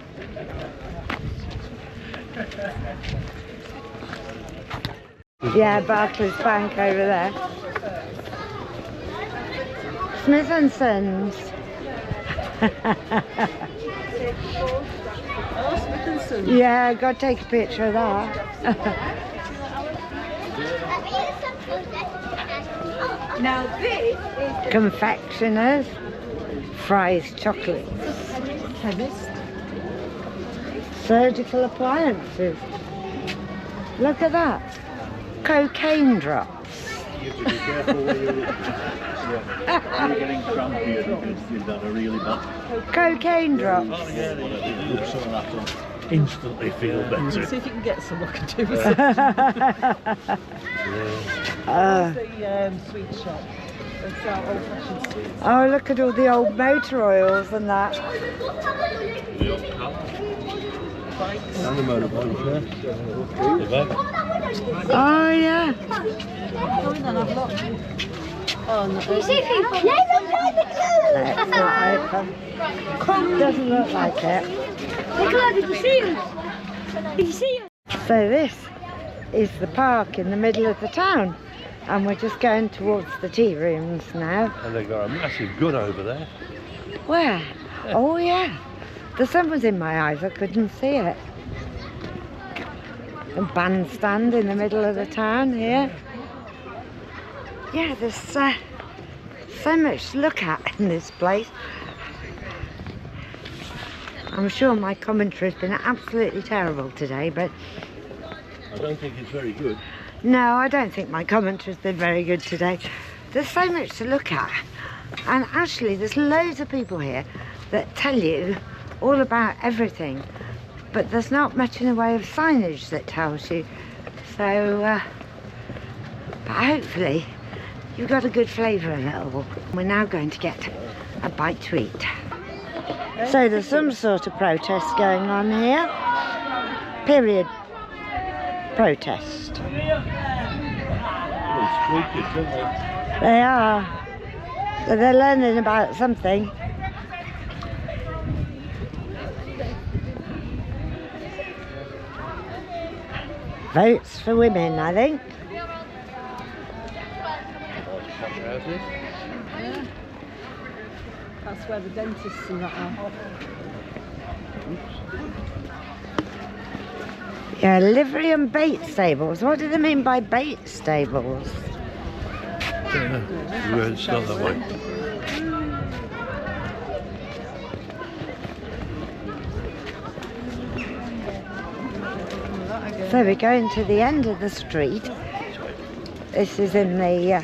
Yeah, Barclays Bank over there. Smith and Sons. Oh, Smith and Sons. Yeah, got to take a picture of that. Now this is Confectioners, Fry's chocolates, chemist. surgical appliances. Look at that. Cocaine drops. You have to be careful where you're getting crampy and you've done a really bad. Cocaine drops. Oh yeah, they do some of that will instantly feel better. See if you can get some. I can do reception. The sweet shop. They sell old-fashioned sweets. Oh, look at all the old motor oils and that. And the motorbikes, yeah. Oh, yeah. Go in and have a look. Oh, no. It's not open. Doesn't look like it. So this is the park in the middle of the town, and we're just going towards the tea rooms now. And they've got a massive gun over there. Where? Oh yeah, the sun was in my eyes, I couldn't see it. A bandstand in the middle of the town here. Yeah, there's so much to look at in this place. I'm sure my commentary has been absolutely terrible today, but I don't think it's very good. no, I don't think my commentary has been very good today. There's so much to look at, and actually there's loads of people here that tell you all about everything, but there's not much in the way of signage that tells you. So, but hopefully you've got a good flavour of it all. We're now going to get a bite to eat. So there's some sort of protest going on here. Period protest. They are. So they're learning about something. Votes for women, I think. Yeah. That's where the dentists and that are. Yeah, livery and bait stables. What do they mean by bait stables? Yeah, it's not that way. So we're going to the end of the street. This is in the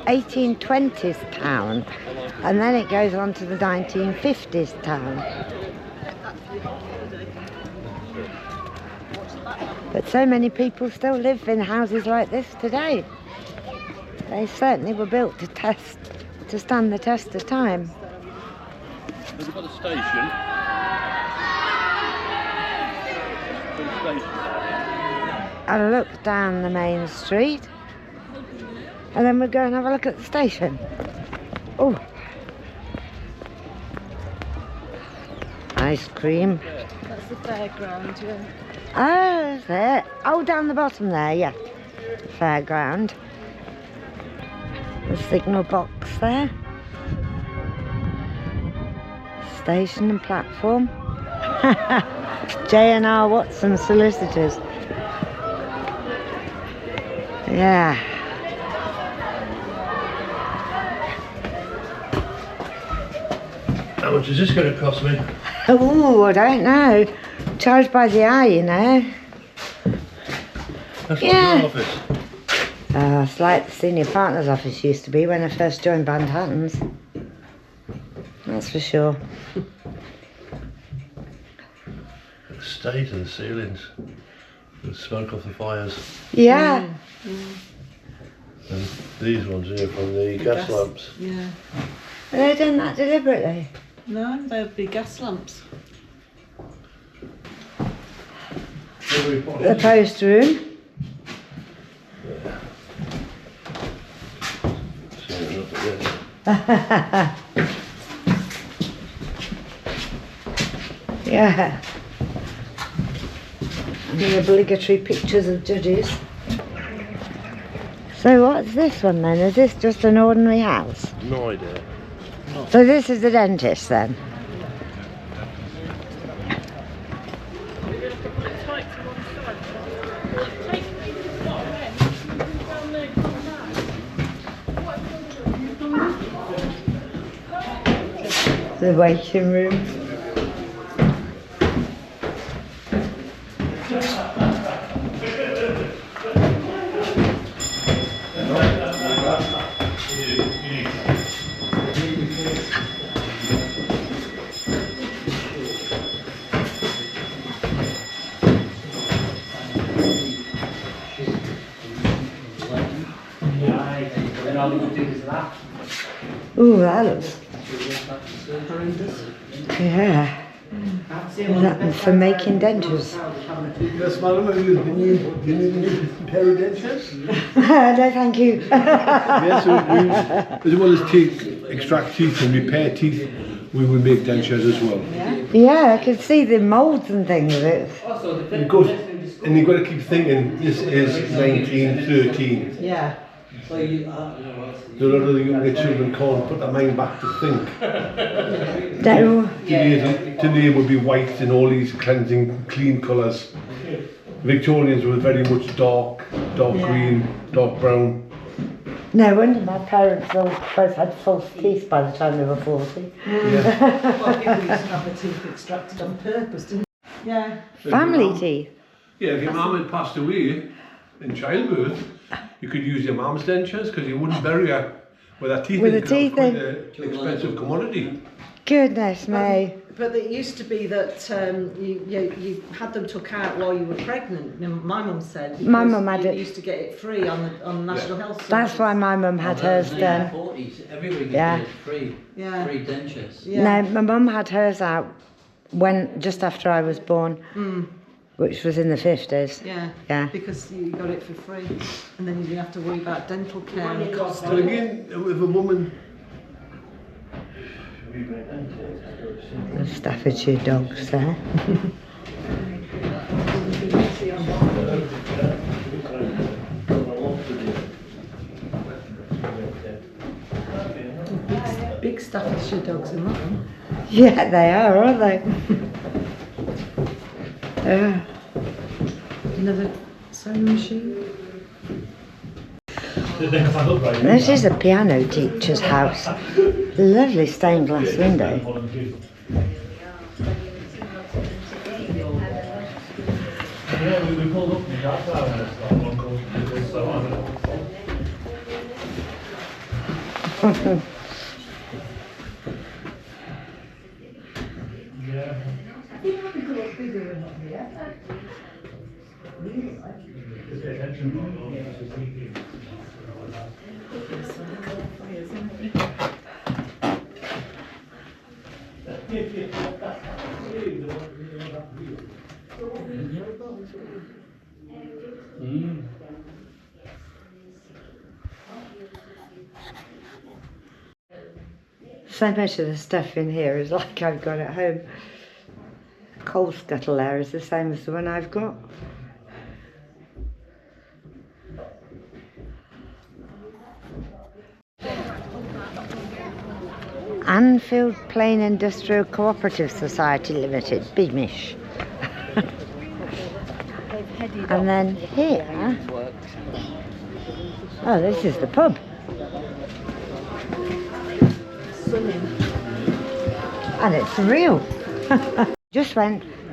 1820s town, and then it goes on to the 1950s town. But so many people still live in houses like this today. They certainly were built to stand the test of time. We've got a station. A look down the main street, and then we'll go and have a look at the station. Oh, ice cream. That's the fairground, yeah. Oh, is it? Oh, down the bottom there, yeah. Fairground. The signal box there. Station and platform. J&R Watson Solicitors. Yeah. How much is this going to cost me? Oh, I don't know. Charged by the hour, you know. That's Yeah. your office. It's like the senior partner's office used to be when I first joined Bandhattons. That's for sure. The state of the ceilings. The smoke off the fires. Yeah. And these ones here from the gas lamps. Yeah. Have they done that deliberately? No, they'd be gas lamps. The post room. Seeing enough of this. Yeah. And the obligatory pictures of judges. So what's this one then? Is this just an ordinary house? No idea. So this is the dentist then? The waiting room. Ooh, that looks Horrendous. yeah. Is that for making dentures? Yes, madam, do you need a pair of dentures? No, thank you. Yes, so as well as teeth, extract teeth and repair teeth, we would make dentures as well. Yeah, I could see the moulds and things. And you've got to keep thinking, this is 1913. Yeah. So a lot of the younger children can't put their mind back to think. Today would be white and all these cleansing, clean colours. Victorians were very much dark green, dark brown. No wonder my parents both had false teeth by the time they were 40. Yeah. Well, people used to have their teeth extracted on purpose, didn't they? Yeah. Family teeth? Yeah, if your mum had passed away in childbirth, you could use your mum's dentures because you wouldn't bury her with her teeth. With the teeth in. It's an expensive commodity. Goodness me. But it used to be that you had them took out while you were pregnant. My mum said. My mum had you it. used to get it free on the National Health Service. That's why my mum had hers done. Everybody Yeah. free dentures. Yeah. No, my mum had hers out just after I was born, which was in the 50s. Yeah. Yeah. Because you got it for free, and then you didn't have to worry about dental care and the cost. But again, if a woman. The Staffordshire dogs there. Big Staffordshire dogs in that one. Yeah, they are, aren't they? Another sewing machine. This is a piano teacher's house. Lovely stained glass window. We pulled up the car So much of the stuff in here is like I've got at home. Coal scuttle there is the same as the one I've got. Anfield Plain Industrial Cooperative Society Limited, Beamish. And then here, oh, this is the pub. And it's real.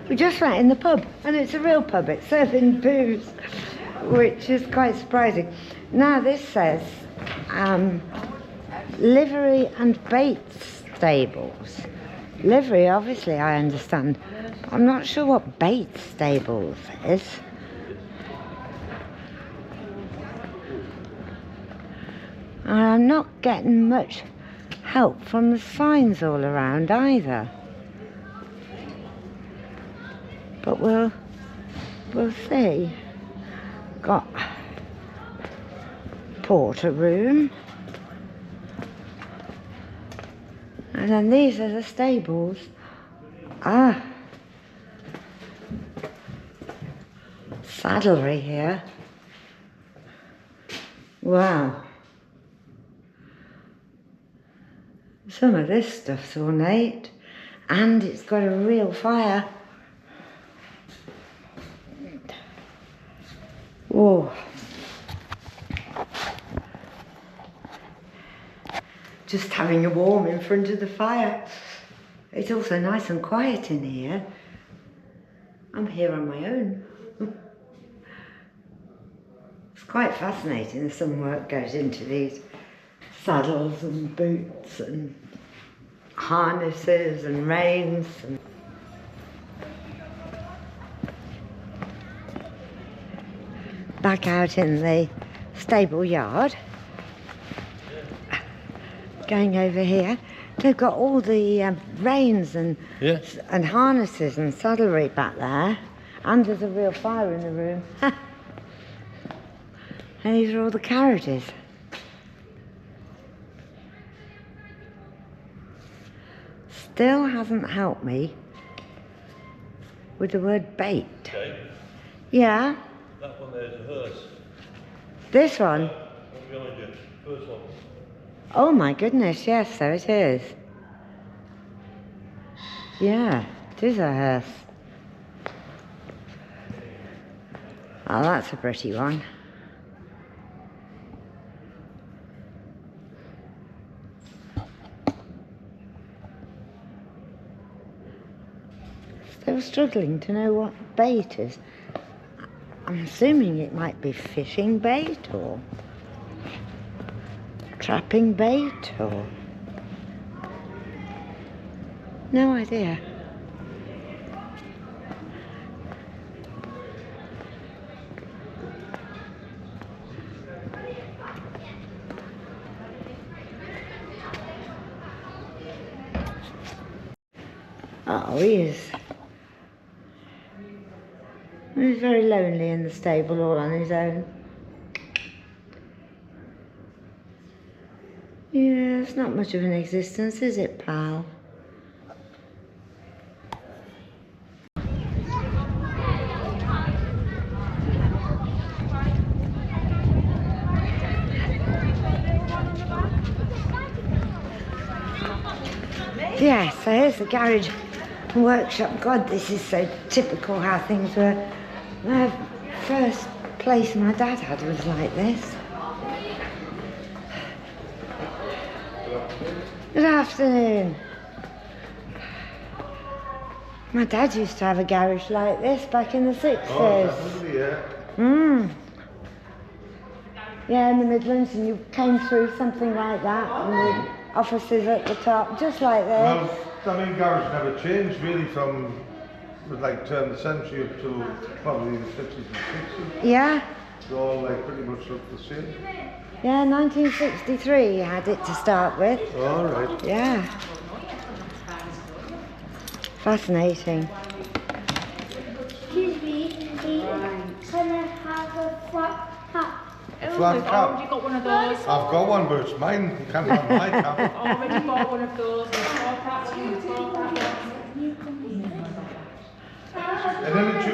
We just went in the pub, and it's a real pub. It's serving booze, which is quite surprising. Now this says livery and bait stables. Livery, obviously, I understand. I'm not sure what bait stables is. And I'm not getting much help from the signs all around either. But we'll see. Got porter room. And then these are the stables. Ah. Saddlery here. Wow. Some of this stuff's ornate, and it's got a real fire. Whoa. Just having a warm in front of the fire. It's also nice and quiet in here. I'm here on my own. It's quite fascinating. Some work goes into these saddles and boots and harnesses and reins. And back out in the stable yard. Going over here. They've got all the reins and harnesses and saddlery back there, and there's a real fire in the room. And these are all the carriages. Still hasn't helped me with the word bait. Okay. Yeah. That one there's a hearse. This one? Behind you. First one. Oh my goodness, yes, so it is. Yeah, it is a hearse. Oh, that's a pretty one. Still struggling to know what bait is. I'm assuming it might be fishing bait or trapping bait or... no idea. Oh, he's very lonely in the stable all on his own. Yeah, it's not much of an existence, is it, pal? Yeah, so here's the garage and workshop. God, this is so typical how things were. The first place my dad had was like this. Good afternoon. My dad used to have a garage like this back in the 60s. Oh, definitely, yeah. Yeah, in the Midlands, and you came through something like that, and the offices at the top, just like this. Well, I mean, garage never changed really from like turn of the century up to probably the 50s and 60s. Yeah. They all like pretty much look the same. Yeah, 1963 you had it to start with. All right. Yeah. Fascinating. Excuse me, can I have a flat cap? Flat cap? You got one of those? I've got one, but it's mine. You can't have my cap. Already bought one of those.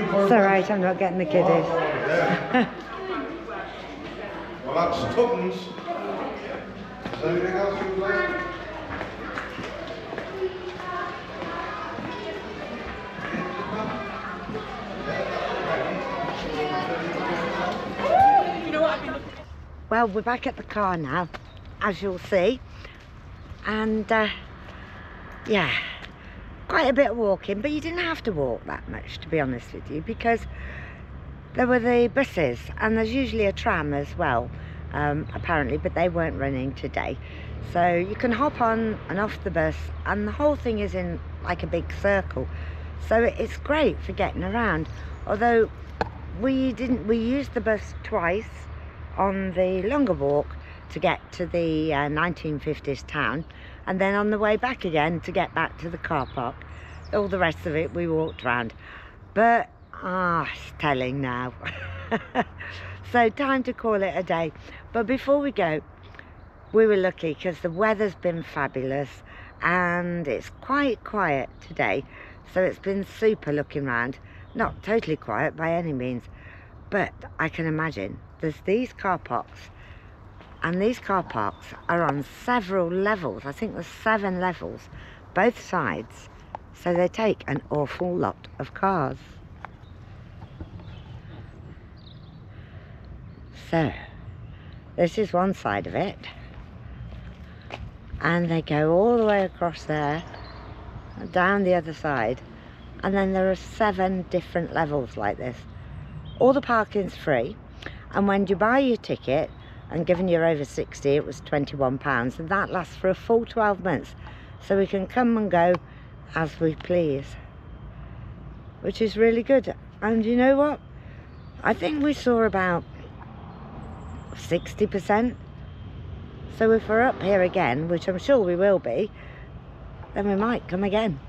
It's alright, I'm not getting the kiddies. Well, that's tuppence. Is there anything else you would like? Well, we're back at the car now, as you'll see, and yeah, quite a bit of walking, but you didn't have to walk that much, to be honest with you, because there were the buses, and there's usually a tram as well, apparently, but they weren't running today. So you can hop on and off the bus, and the whole thing is in like a big circle, so it's great for getting around. Although we used the bus twice on the longer walk to get to the 1950s town, and then on the way back again to get back to the car park. All the rest of it we walked around, but it's telling now. So time to call it a day. But before we go, we were lucky because the weather's been fabulous and it's quite quiet today, so it's been super looking round. Not totally quiet by any means, but I can imagine there's these car parks, and these car parks are on several levels. I think there's 7 levels, both sides, so they take an awful lot of cars. So this is one side of it, and they go all the way across there down the other side, and then there are 7 different levels like this. All the parking's free, and when you buy your ticket, and given you're over 60, it was £21, and that lasts for a full 12 months, so we can come and go as we please, which is really good. And you know what, I think we saw about 60%, so if we're up here again, which I'm sure we will be, then we might come again.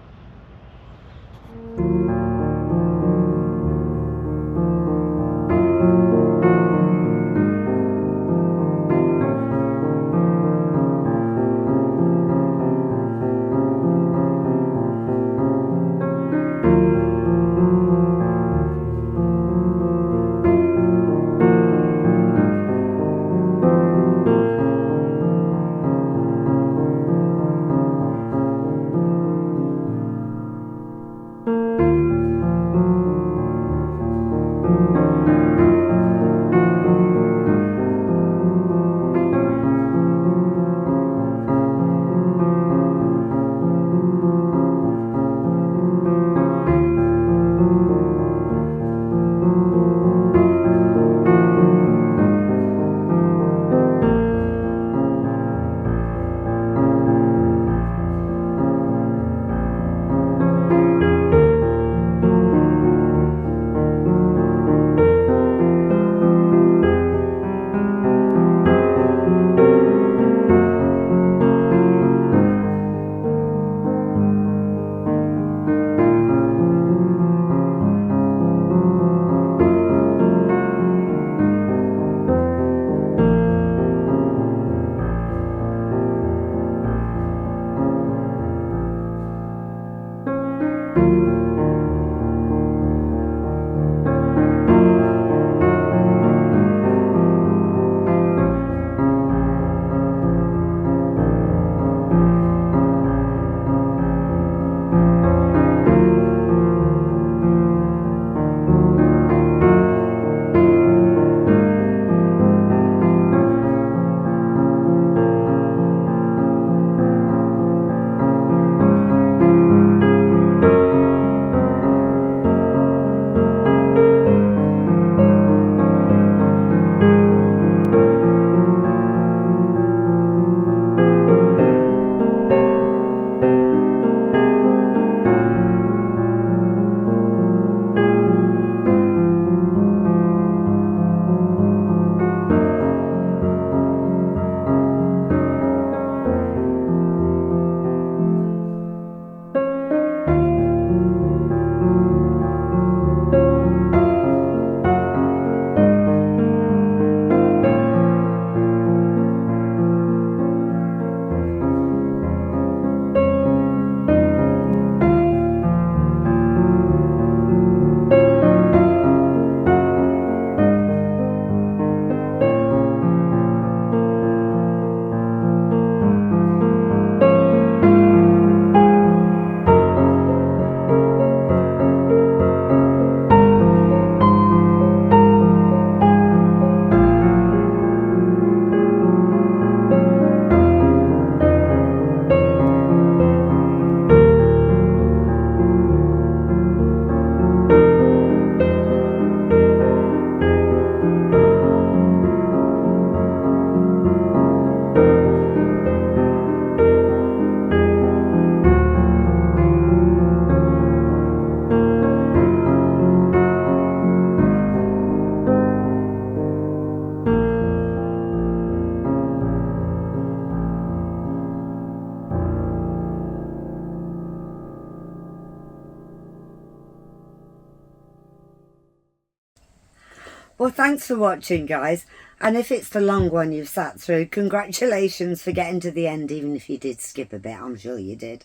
Well, thanks for watching, guys. And if it's the long one you've sat through, congratulations for getting to the end, even if you did skip a bit. I'm sure you did.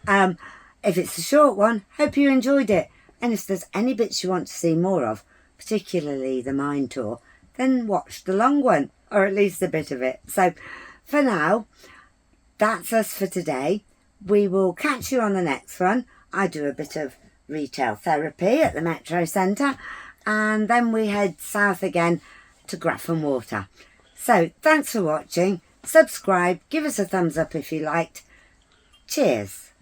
If it's a short one, hope you enjoyed it. And if there's any bits you want to see more of, particularly the mine tour, then watch the long one, or at least a bit of it. So for now, that's us for today. We will catch you on the next one. I do a bit of retail therapy at the Metro Centre, and then we head south again to Grafham Water. So thanks for watching. Subscribe, give us a thumbs up if you liked. Cheers.